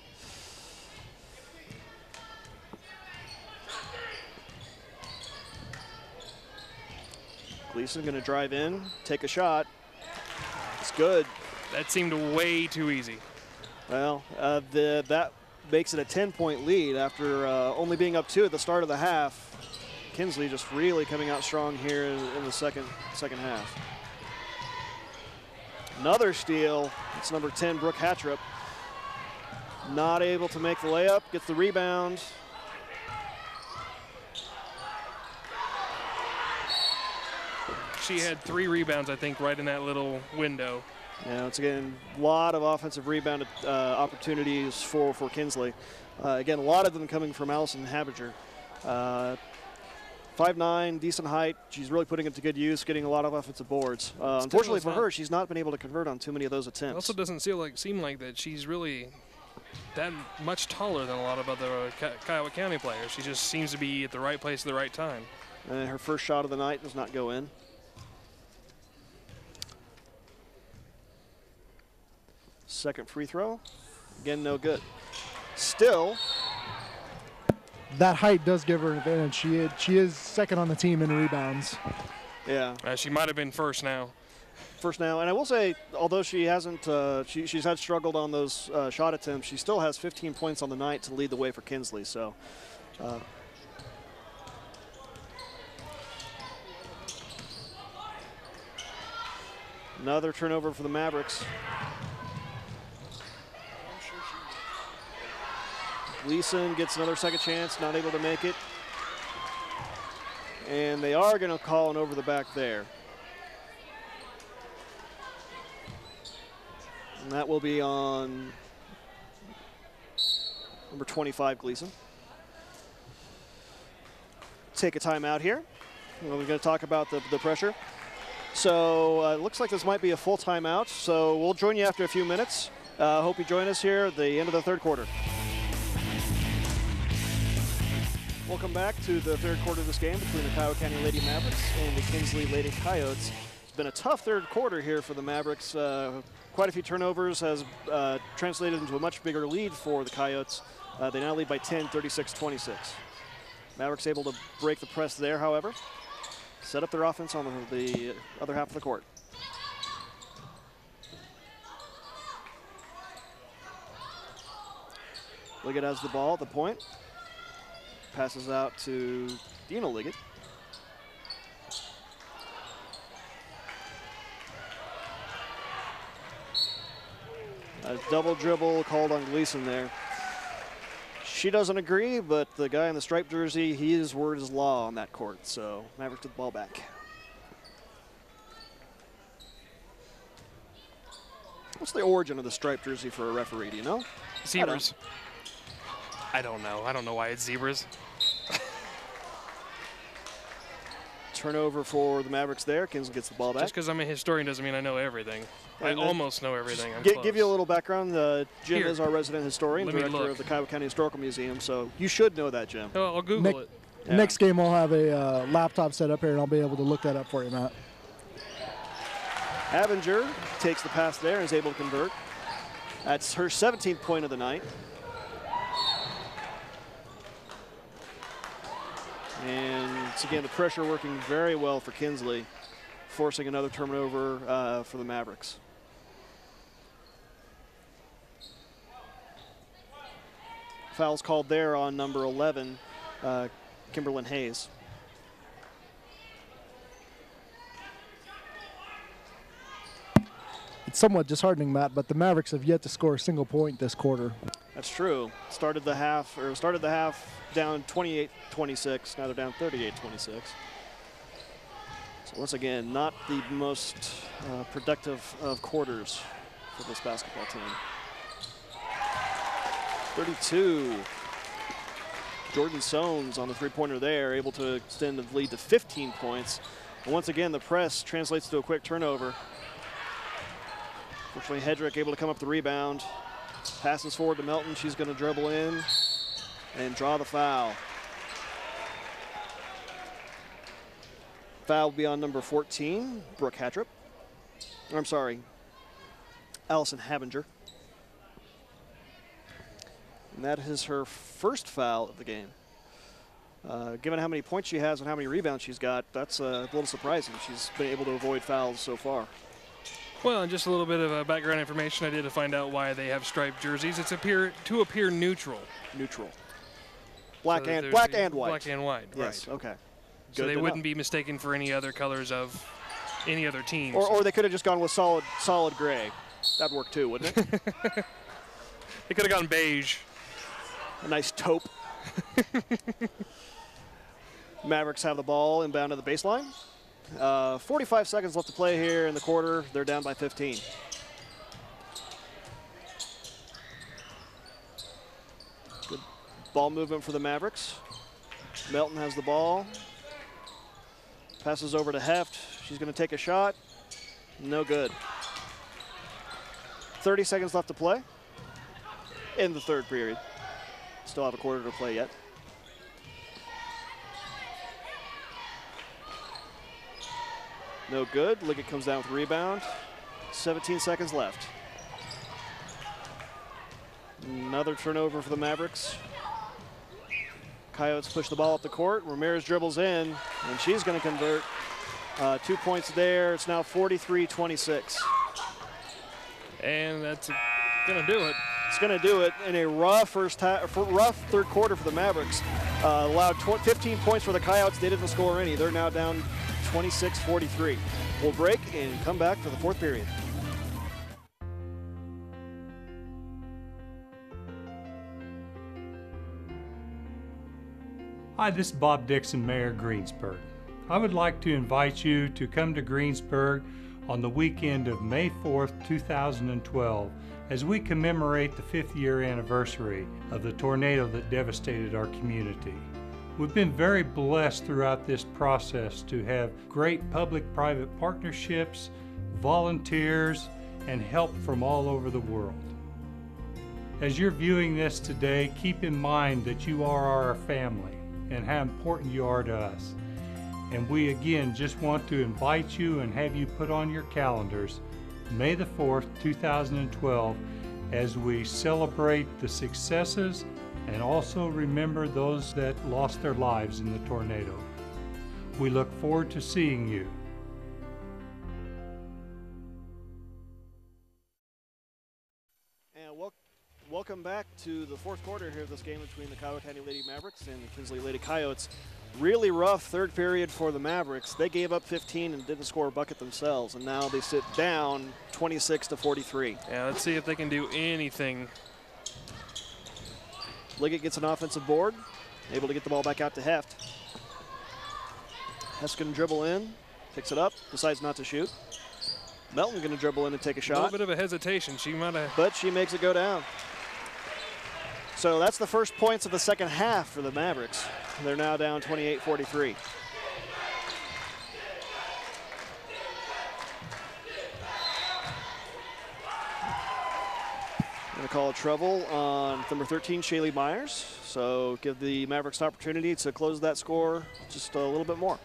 Gleason going to drive in, take a shot. It's good. That seemed way too easy. Well, that makes it a 10-point lead after only being up 2 at the start of the half. Kinsley just really coming out strong here in the second half. Another steal. It's number 10, Brooke Hattrip. Not able to make the layup, gets the rebound. She had 3 rebounds, I think, right in that little window. Yeah, once again, a lot of offensive rebound opportunities for Kinsley. Again, a lot of them coming from Allison Habiger. 5'9", decent height. She's really putting it to good use, getting a lot of offensive boards. Unfortunately for her, she's not been able to convert on too many of those attempts. It also doesn't seem like that she's really that much taller than a lot of other Kiowa County players. She just seems to be at the right place at the right time. And her first shot of the night does not go in. Second free throw, again, no good. Still, that height does give her an advantage. She is second on the team in rebounds. Yeah. She might have been first now. First now, and I will say, although she hasn't, she's had struggled on those shot attempts, she still has 15 points on the night to lead the way for Kinsley. So, another turnover for the Mavericks. Gleason gets another second chance, not able to make it. And they are going to call an over the back there. And that will be on number 25, Gleason. Take a timeout here. We're going to talk about the pressure. So it looks like this might be a full timeout. So we'll join you after a few minutes. Hope you join us here at the end of the third quarter. Welcome back to the third quarter of this game between the Kiowa County Lady Mavericks and the Kinsley Lady Coyotes. It's been a tough third quarter here for the Mavericks. Quite a few turnovers has translated into a much bigger lead for the Coyotes. They now lead by 10, 36-26. Mavericks able to break the press there, however. Set up their offense on the other half of the court. Liggett has the ball at the point. Passes out to Dina Liggett. A double dribble called on Gleason there. She doesn't agree, but the guy in the striped jersey, his word is law on that court. So Mavericks took the ball back. What's the origin of the striped jersey for a referee, do you know? Zebras. I don't know. I don't know why it's zebras. Turnover for the Mavericks there. Kinsley gets the ball back. Just because I'm a historian doesn't mean I know everything. And I almost know everything. Give you a little background. Jim Here. is our resident historian, director of the Kiowa County Historical Museum, so you should know that, Jim. Oh, I'll Google it. Yeah. Next game, I'll have a laptop set up here, and I'll be able to look that up for you, Matt. Avinger takes the pass there and is able to convert. That's her 17th point of the night. And it's, again, the pressure working very well for Kinsley, forcing another turnover for the Mavericks. Fouls called there on number 11, Kimberlyn Hayes. It's somewhat disheartening, Matt, but the Mavericks have yet to score a single point this quarter. That's true. Started the half down 28-26. Now they're down 38-26. So once again, not the most productive of quarters for this basketball team. 32. Jordan Soanes on the three-pointer there, able to extend the lead to 15 points. And once again, the press translates to a quick turnover. Fortunately, Hedrick able to come up the rebound. Passes forward to Melton. She's going to dribble in and draw the foul. Foul will be on number 14, Brooke Hatrip. I'm sorry, Allison Habinger. And that is her first foul of the game. Given how many points she has and how many rebounds she's got, that's a little surprising. She's been able to avoid fouls so far. Well, and just a little bit of background information I did to find out why they have striped jerseys. It's to appear neutral. Neutral. Black So and white. Black and white, yes, right. Okay. So Good they to wouldn't know. be mistaken for any other colors of any other team. Or they could have just gone with solid gray. That'd work too, wouldn't it? They could have gone beige. A nice taupe. Mavericks have the ball inbound to the baseline. 45 seconds left to play here in the quarter. They're down by 15. Good ball movement for the Mavericks. Melton has the ball. Passes over to Heft. She's going to take a shot. No good. 30 seconds left to play. in the third period. Still have a quarter to play yet. No good. Liggett comes down with the rebound. 17 seconds left. Another turnover for the Mavericks. Coyotes push the ball up the court. Ramirez dribbles in, and she's going to convert. 2 points there. It's now 43-26. And that's going to do it. It's going to do it in a rough rough third quarter for the Mavericks. Allowed 15 points for the Coyotes. They didn't score any. They're now down 26-43. We'll break and come back for the fourth period. Hi, this is Bob Dixon, Mayor of Greensburg. I would like to invite you to come to Greensburg on the weekend of May 4th, 2012, as we commemorate the 5th year anniversary of the tornado that devastated our community. We've been very blessed throughout this process to have great public-private partnerships, volunteers, and help from all over the world. As you're viewing this today, keep in mind that you are our family and how important you are to us. And we again just want to invite you and have you put on your calendars May the 4th, 2012, as we celebrate the successes and also remember those that lost their lives in the tornado. We look forward to seeing you. And welcome back to the fourth quarter here of this game between the Kiowa County Lady Mavericks and the Kinsley Lady Coyotes. Really rough third period for the Mavericks. They gave up 15 and didn't score a bucket themselves, and now they sit down 26-43. Yeah, let's see if they can do anything. Liggett gets an offensive board, able to get the ball back out to Heft. Heft's going to dribble in, picks it up, decides not to shoot. Melton going to dribble in and take a shot. A little bit of a hesitation. She might have. But she makes it go down. So that's the first points of the second half for the Mavericks. They're now down 28-43. Going to call a trouble on number 13, Shaylee Myers. So give the Mavericks an opportunity to close that score just a little bit more.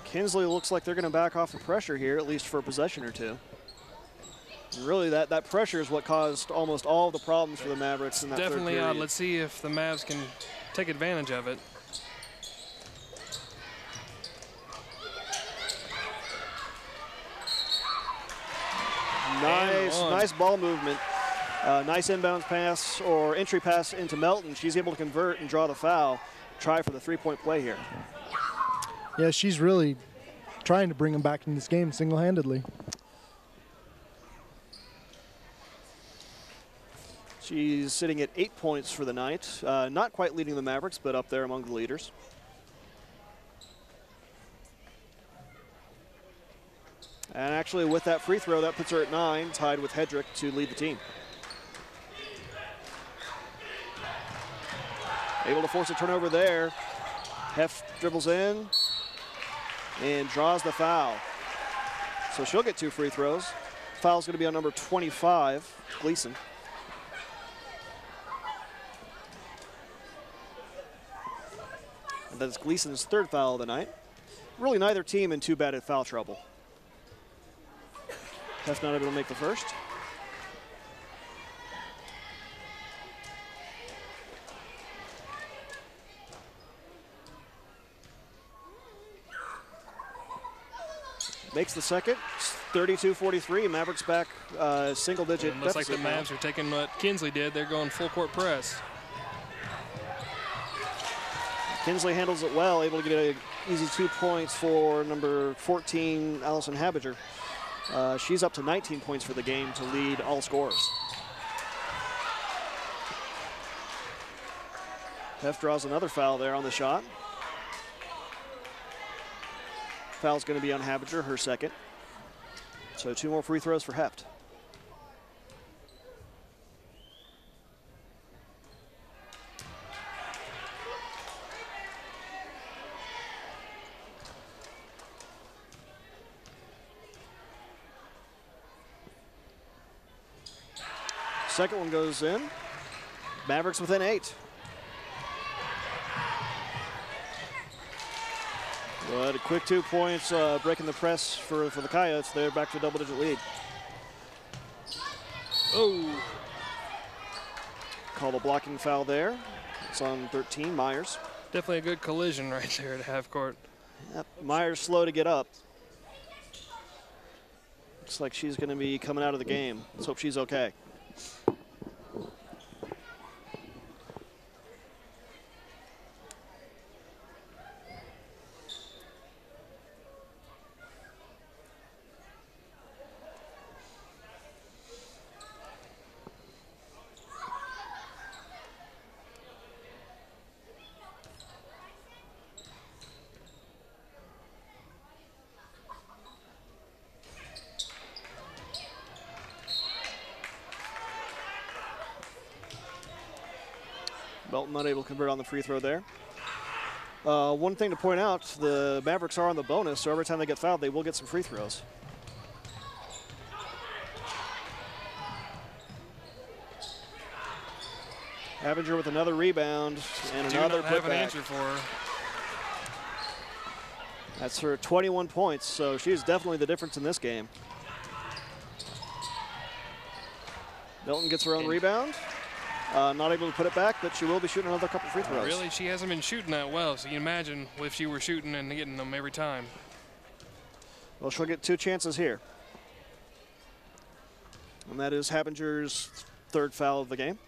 Kinsley looks like they're going to back off the pressure here, at least for a possession or two. And really, that pressure is what caused almost all of the problems for the Mavericks in that Definitely third period. odd. Let's see if the Mavs can take advantage of it. Nice ball movement. Nice inbounds pass or entry pass into Melton. She's able to convert and draw the foul. Try for the three-point play here. Yeah, she's really trying to bring them back in this game single-handedly. She's sitting at 8 points for the night. Not quite leading the Mavericks, but up there among the leaders. And actually, with that free throw, that puts her at 9, tied with Hedrick to lead the team. Able to force a turnover there. Heft dribbles in and draws the foul. So she'll get 2 free throws. Foul's going to be on number 25, Gleason. And that's Gleason's 3rd foul of the night. Really neither team in too bad at foul trouble. Heft not able to make the first. Makes the second. 32-43. Mavericks back single-digit Looks like the deficit Mavs are taking what Kinsley did. They're going full court press. Kinsley handles it well, able to get an easy 2 points for number 14, Allison Habiger. She's up to 19 points for the game to lead all scorers. Heft draws another foul there on the shot. Foul's going to be on Habiger, her second. So 2 more free throws for Heft. Second one goes in. Mavericks within 8. But a quick 2 points, breaking the press for the Coyotes. They're back to a double-digit lead. Oh. Call the blocking foul there. It's on 13, Myers. Definitely a good collision right there at half court. Yep. Myers slow to get up. Looks like she's going to be coming out of the game. Let's hope she's okay. Belton not able to convert on the free throw there. One thing to point out, the Mavericks are on the bonus, so every time they get fouled, they will get some free throws. Havinger with another rebound and another have an putback. answer for her. That's her 21 points, so she's definitely the difference in this game. Milton gets her own rebound. Not able to put it back, but she will be shooting another couple free throws. Really, she hasn't been shooting that well, so you can imagine if she were shooting and getting them every time. Well, she'll get 2 chances here. And that is Havinger's 3rd foul of the game.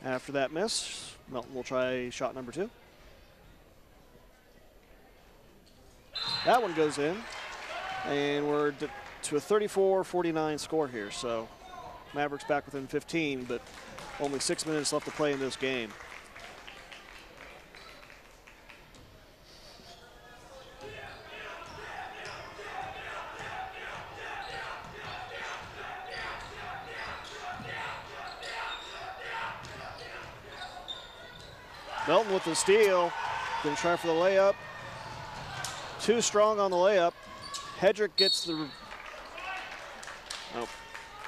After that miss, Melton will try shot number 2. That one goes in, and we're to a 34-49 score here. So Mavericks back within 15, but only 6 minutes left to play in this game. Melton with the steal, gonna try for the layup. Too strong on the layup. Hedrick gets the,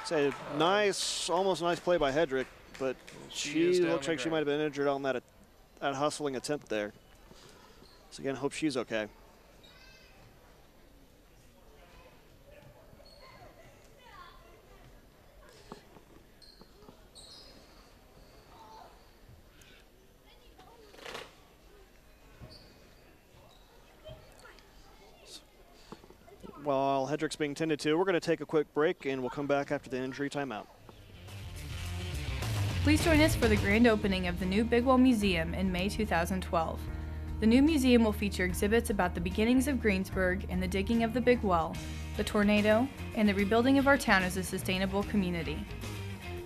say nice, almost nice play by Hedrick, but she looks like she might have been injured on that hustling attempt there. So again, hope she's okay. While Hedrick's being tended to, we're going to take a quick break, and we'll come back after the injury timeout. Please join us for the grand opening of the new Bigwell Museum in May 2012. The new museum will feature exhibits about the beginnings of Greensburg and the digging of the Big Well, the tornado, and the rebuilding of our town as a sustainable community.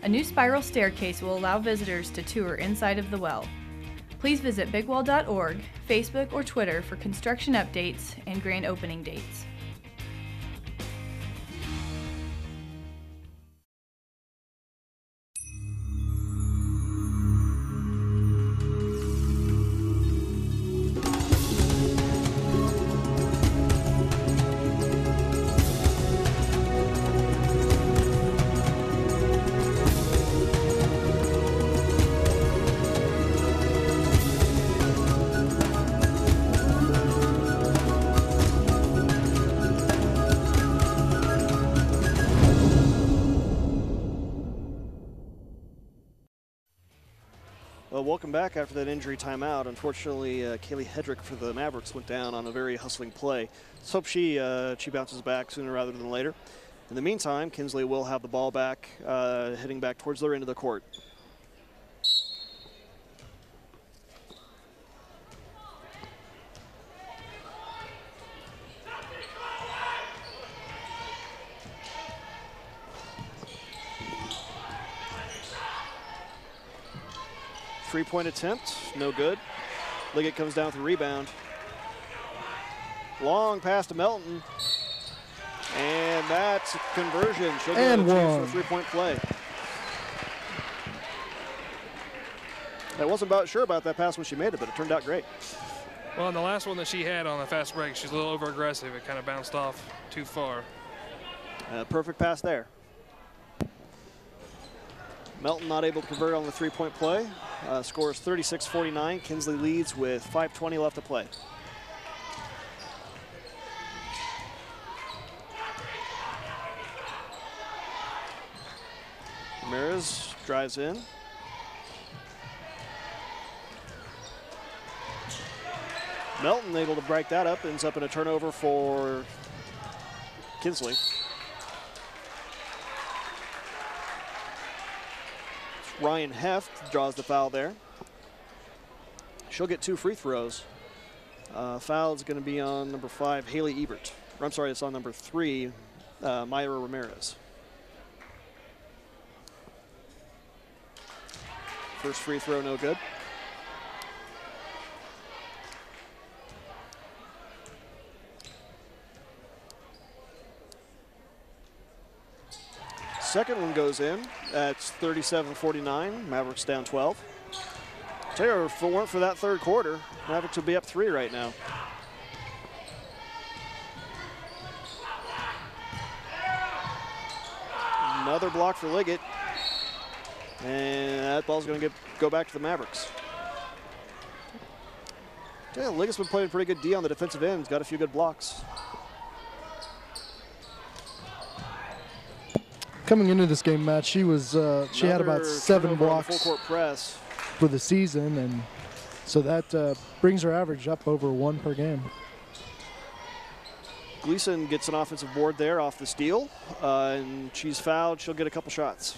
A new spiral staircase will allow visitors to tour inside of the well. Please visit bigwell.org, Facebook, or Twitter for construction updates and grand opening dates. Welcome back after that injury timeout. Unfortunately, Kaylee Hedrick for the Mavericks went down on a very hustling play. Let's hope she bounces back sooner rather than later. In the meantime, Kinsley will have the ball back, heading back towards their end of the court. Three-point attempt, no good. Liggett comes down with the rebound. Long pass to Melton. And that's a conversion. She'll get a chance for a three-point play. I wasn't sure about that pass when she made it, but it turned out great. Well, in the last one that she had on the fast break, she's a little over-aggressive. It kind of bounced off too far. Perfect pass there. Melton not able to convert on the three-point play. Scores 36-49. Kinsley leads with 5:20 left to play. Ramirez drives in. Melton able to break that up, ends up in a turnover for Kinsley. Ryan Heft draws the foul there. She'll get 2 free throws. Foul is going to be on number 5, Haley Ebert. I'm sorry, it's on number 3, Myra Ramirez. First free throw, no good. Second one goes in. That's 37-49. Mavericks down 12. Tell you, if it weren't for that third quarter, Mavericks would be up 3 right now. Another block for Liggett. And that ball's going to go back to the Mavericks. Tell you, Liggett's been playing pretty good D on the defensive end. He's got a few good blocks. Coming into this game, Matt, she had about 7 blocks full court press for the season, and so that brings her average up over 1 per game. Gleason gets an offensive board there off the steal, and she's fouled. She'll get a couple shots.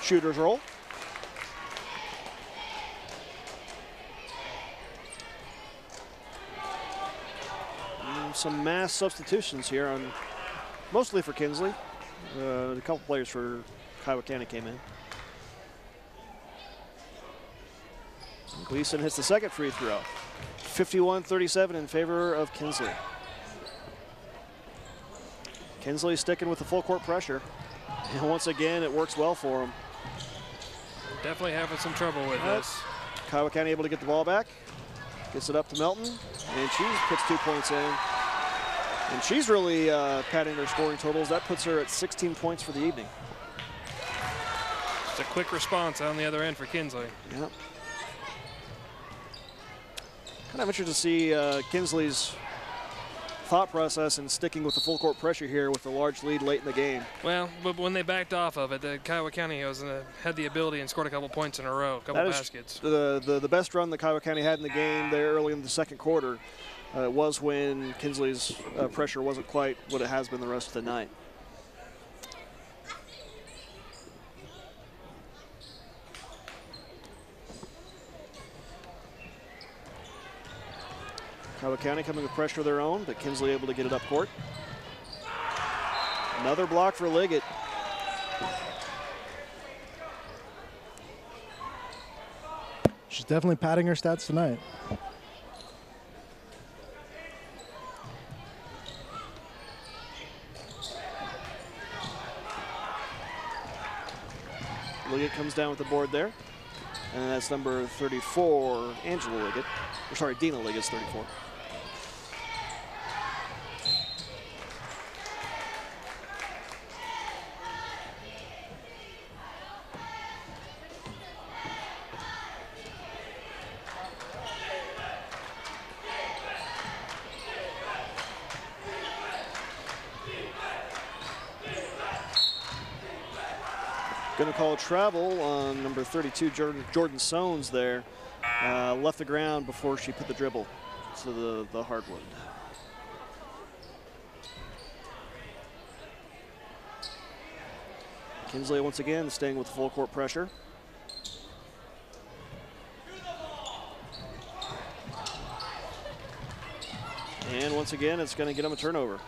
Shooter's roll. Some mass substitutions here, on mostly for Kinsley. A couple players for Kiowa County came in. Gleason hits the second free throw. 51-37 in favor of Kinsley. Kinsley sticking with the full court pressure. And once again, it works well for him. Definitely having some trouble with this. Kiowa County able to get the ball back. Gets it up to Melton, and she puts 2 points in. And she's really padding her scoring totals. That puts her at 16 points for the evening. It's a quick response on the other end for Kinsley. Yep. Kind of interested to see Kinsley's thought process in sticking with the full court pressure here with a large lead late in the game. Well, but when they backed off of it, the Kiowa County had the ability and scored a couple points in a row, a couple baskets. The best run that Kiowa County had in the game there early in the second quarter was when Kinsley's pressure wasn't quite what it has been the rest of the night. Kiowa County coming with pressure of their own, but Kinsley able to get it up court. Another block for Liggett. She's definitely padding her stats tonight. Liggett comes down with the board there. And that's number 34, Angela Liggett. Or sorry, Dina Liggett's 34. Going to call travel on number 32, Jordan Sones there. Left the ground before she put the dribble to the hardwood. Kinsley once again staying with full court pressure. And once again, it's going to get them a turnover.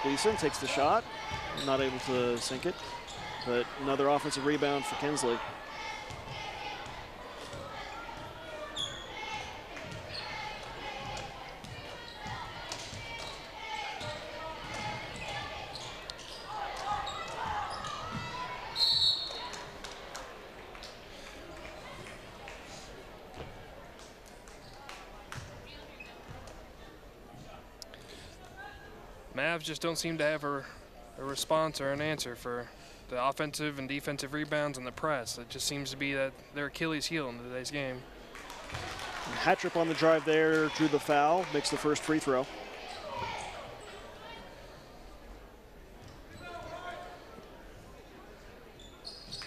Gleason takes the shot, not able to sink it, but another offensive rebound for Kinsley. Mavs just don't seem to have a response or an answer for the offensive and defensive rebounds and the press. It just seems to be that their Achilles heel in today's game. Hat trick on the drive there, drew the foul, makes the first free throw.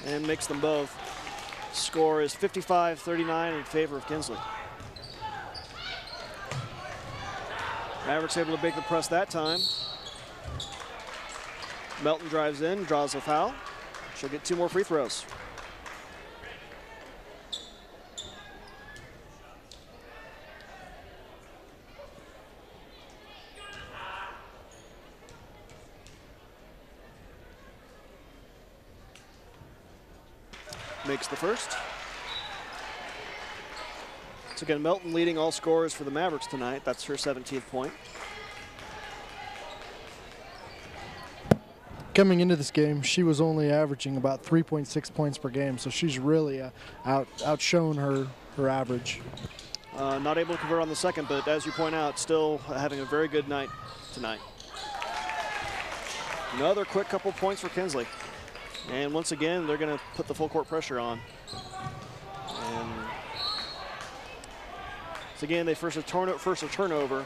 And makes them both. Score is 55-39 in favor of Kinsley. Mavericks able to break the press that time. Melton drives in, draws a foul. She'll get 2 more free throws. Makes the first. So again, Melton leading all scorers for the Mavericks tonight. That's her 17th point. Coming into this game, she was only averaging about 3.6 points per game, so she's really outshone her average. Not able to convert on the second, but as you point out, still having a very good night tonight. Another quick couple points for Kinsley. And once again, they're going to put the full court pressure on. And so again, they first a turnover.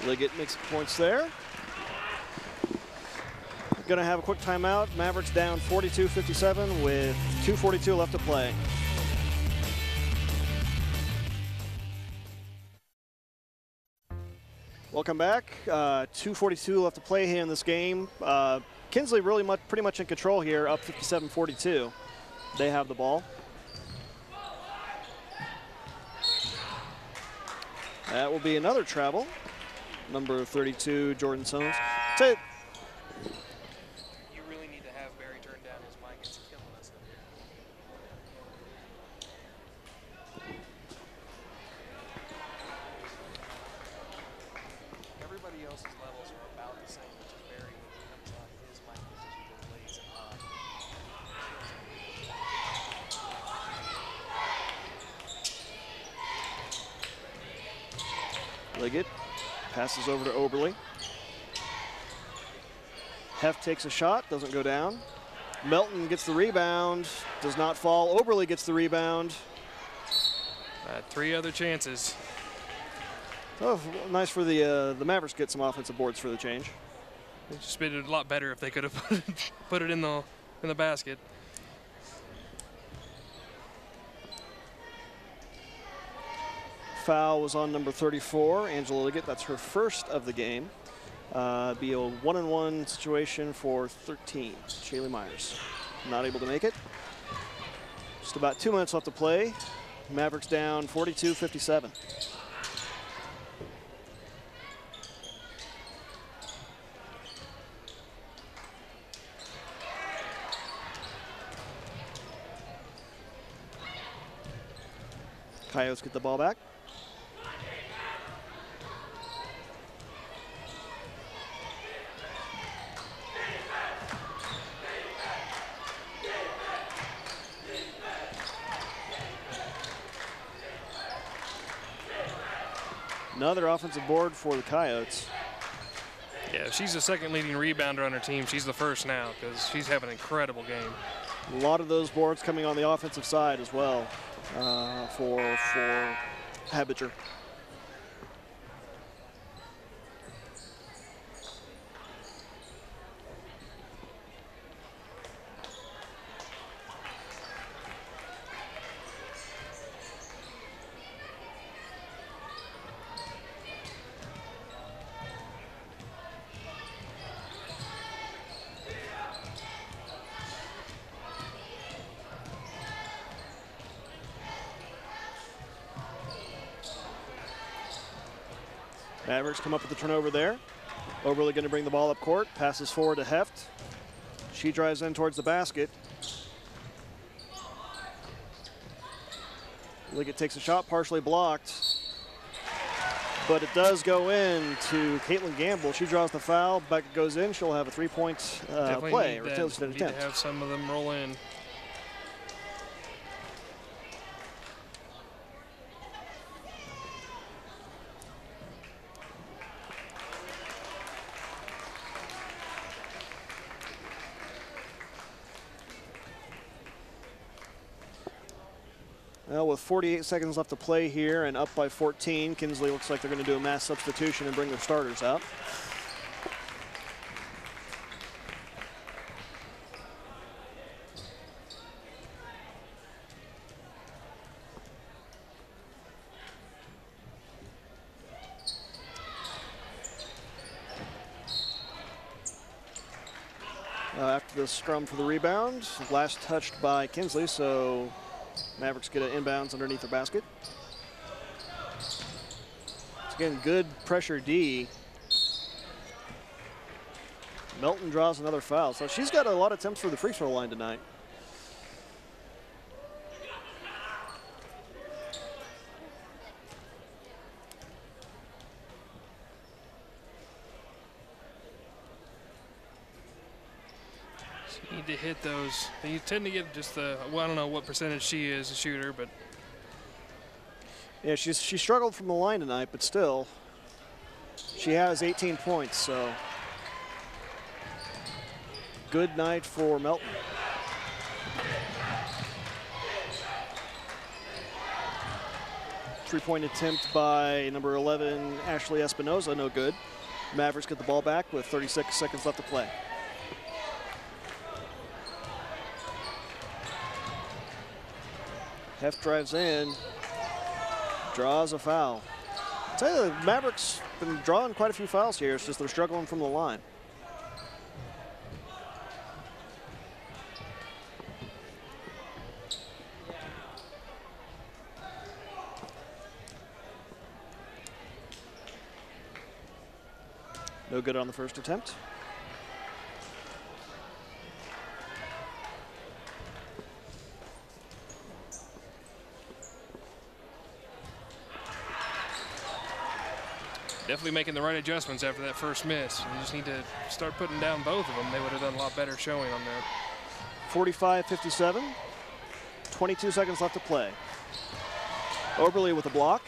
Liggett makes points there. Going to have a quick timeout. Mavericks down 42-57 with 2:42 left to play. Welcome back. 2:42 left to play here in this game. Kinsley really pretty much in control here, up 57-42. They have the ball. That will be another travel. Number 32, Jordan Sones. You really need to have Barry turn down his mic. It's killing us. Everybody else's levels are about the same, which is Barry when he comes on his mic is usually lays and high. Liggett passes over to Oberle. Heft takes a shot, doesn't go down. Melton gets the rebound, does not fall. Oberle gets the rebound. 3 other chances. Oh, nice for the Mavericks to get some offensive boards for the change. It just been a lot better if they could have put it in the basket. Foul was on number 34, Angela Liggett. That's her first of the game. Be a 1-on-1 situation for 13. Shaylee Myers not able to make it. Just about 2 minutes left to play. Mavericks down 42-57. Coyotes get the ball back. Another offensive board for the Coyotes. Yeah, if she's the second leading rebounder on her team, she's the first now because she's having an incredible game. A lot of those boards coming on the offensive side as well for Habiger. Mavericks come up with the turnover there. Oberle going to bring the ball up court. Passes forward to Heft. She drives in towards the basket. Liggett takes a shot, partially blocked. but it does go in to Caitlin Gamble. She draws the foul. Bucket goes in. She'll have a 3-point play. Need to have some of them roll in. Well, with 48 seconds left to play here and up by 14, Kinsley looks like they're going to do a mass substitution and bring their starters out. After the scrum for the rebound, last touched by Kinsley, so Mavericks get an inbounds underneath their basket. It's again good pressure D. Melton draws another foul, so she's got a lot of attempts for the free throw line tonight. Need to hit those. You tend to get just the, well, I don't know what percentage she is a shooter, but. Yeah, she struggled from the line tonight, but still, she has 18 points, so good night for Melton. Three-point attempt by number 11, Ashley Espinoza, no good. Mavericks get the ball back with 36 seconds left to play. Heft drives in, draws a foul. I'll tell you, the Mavericks been drawing quite a few fouls here. It's just they're struggling from the line. No good on the first attempt. Definitely making the right adjustments after that first miss. You just need to start putting down both of them. They would have done a lot better showing on that. 45-57, 22 seconds left to play. Oberle with a block,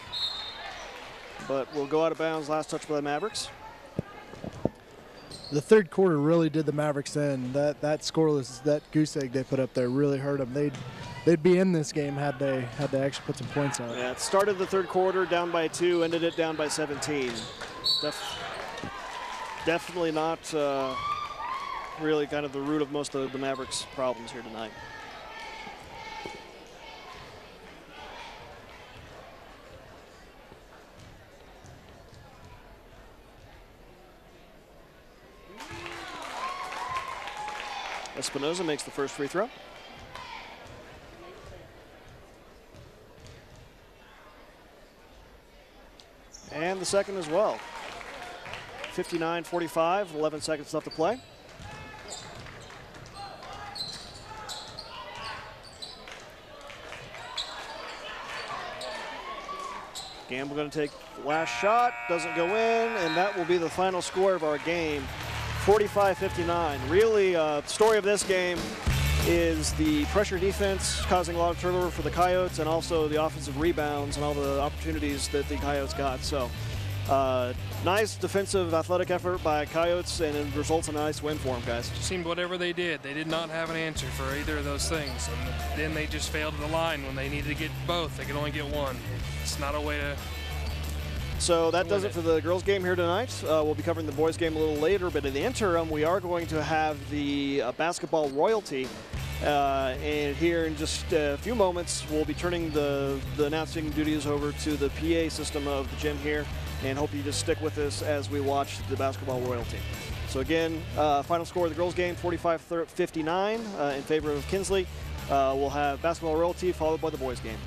but will go out of bounds. Last touch by the Mavericks. The third quarter really did the Mavericks in. That scoreless, that goose egg they put up there really hurt them. They'd be in this game had they actually put some points on it. Yeah, it started the third quarter down by 2, ended it down by 17. Definitely not really kind of the root of most of the Mavericks' problems here tonight. Espinoza makes the first free throw. And the second as well. 59-45, 11 seconds left to play. Gamble going to take the last shot, doesn't go in, and that will be the final score of our game, 45-59. Really, the story of this game is the pressure defense causing a lot of turnover for the Coyotes, and also the offensive rebounds and all the opportunities that the Coyotes got. So nice defensive athletic effort by Coyotes, and it results in a nice win for them, guys. It seemed whatever they did not have an answer for either of those things. And then they just failed at the line when they needed to get both. They could only get one. It's not a way to. So that does it for the girls' game here tonight. We'll be covering the boys' game a little later, but in the interim, we are going to have the basketball royalty. And here in just a few moments, we'll be turning the announcing duties over to the PA system of the gym here, and hope you just stick with us as we watch the basketball royalty. So again, final score of the girls' game, 45-59 in favor of Kinsley. We'll have basketball royalty followed by the boys' game.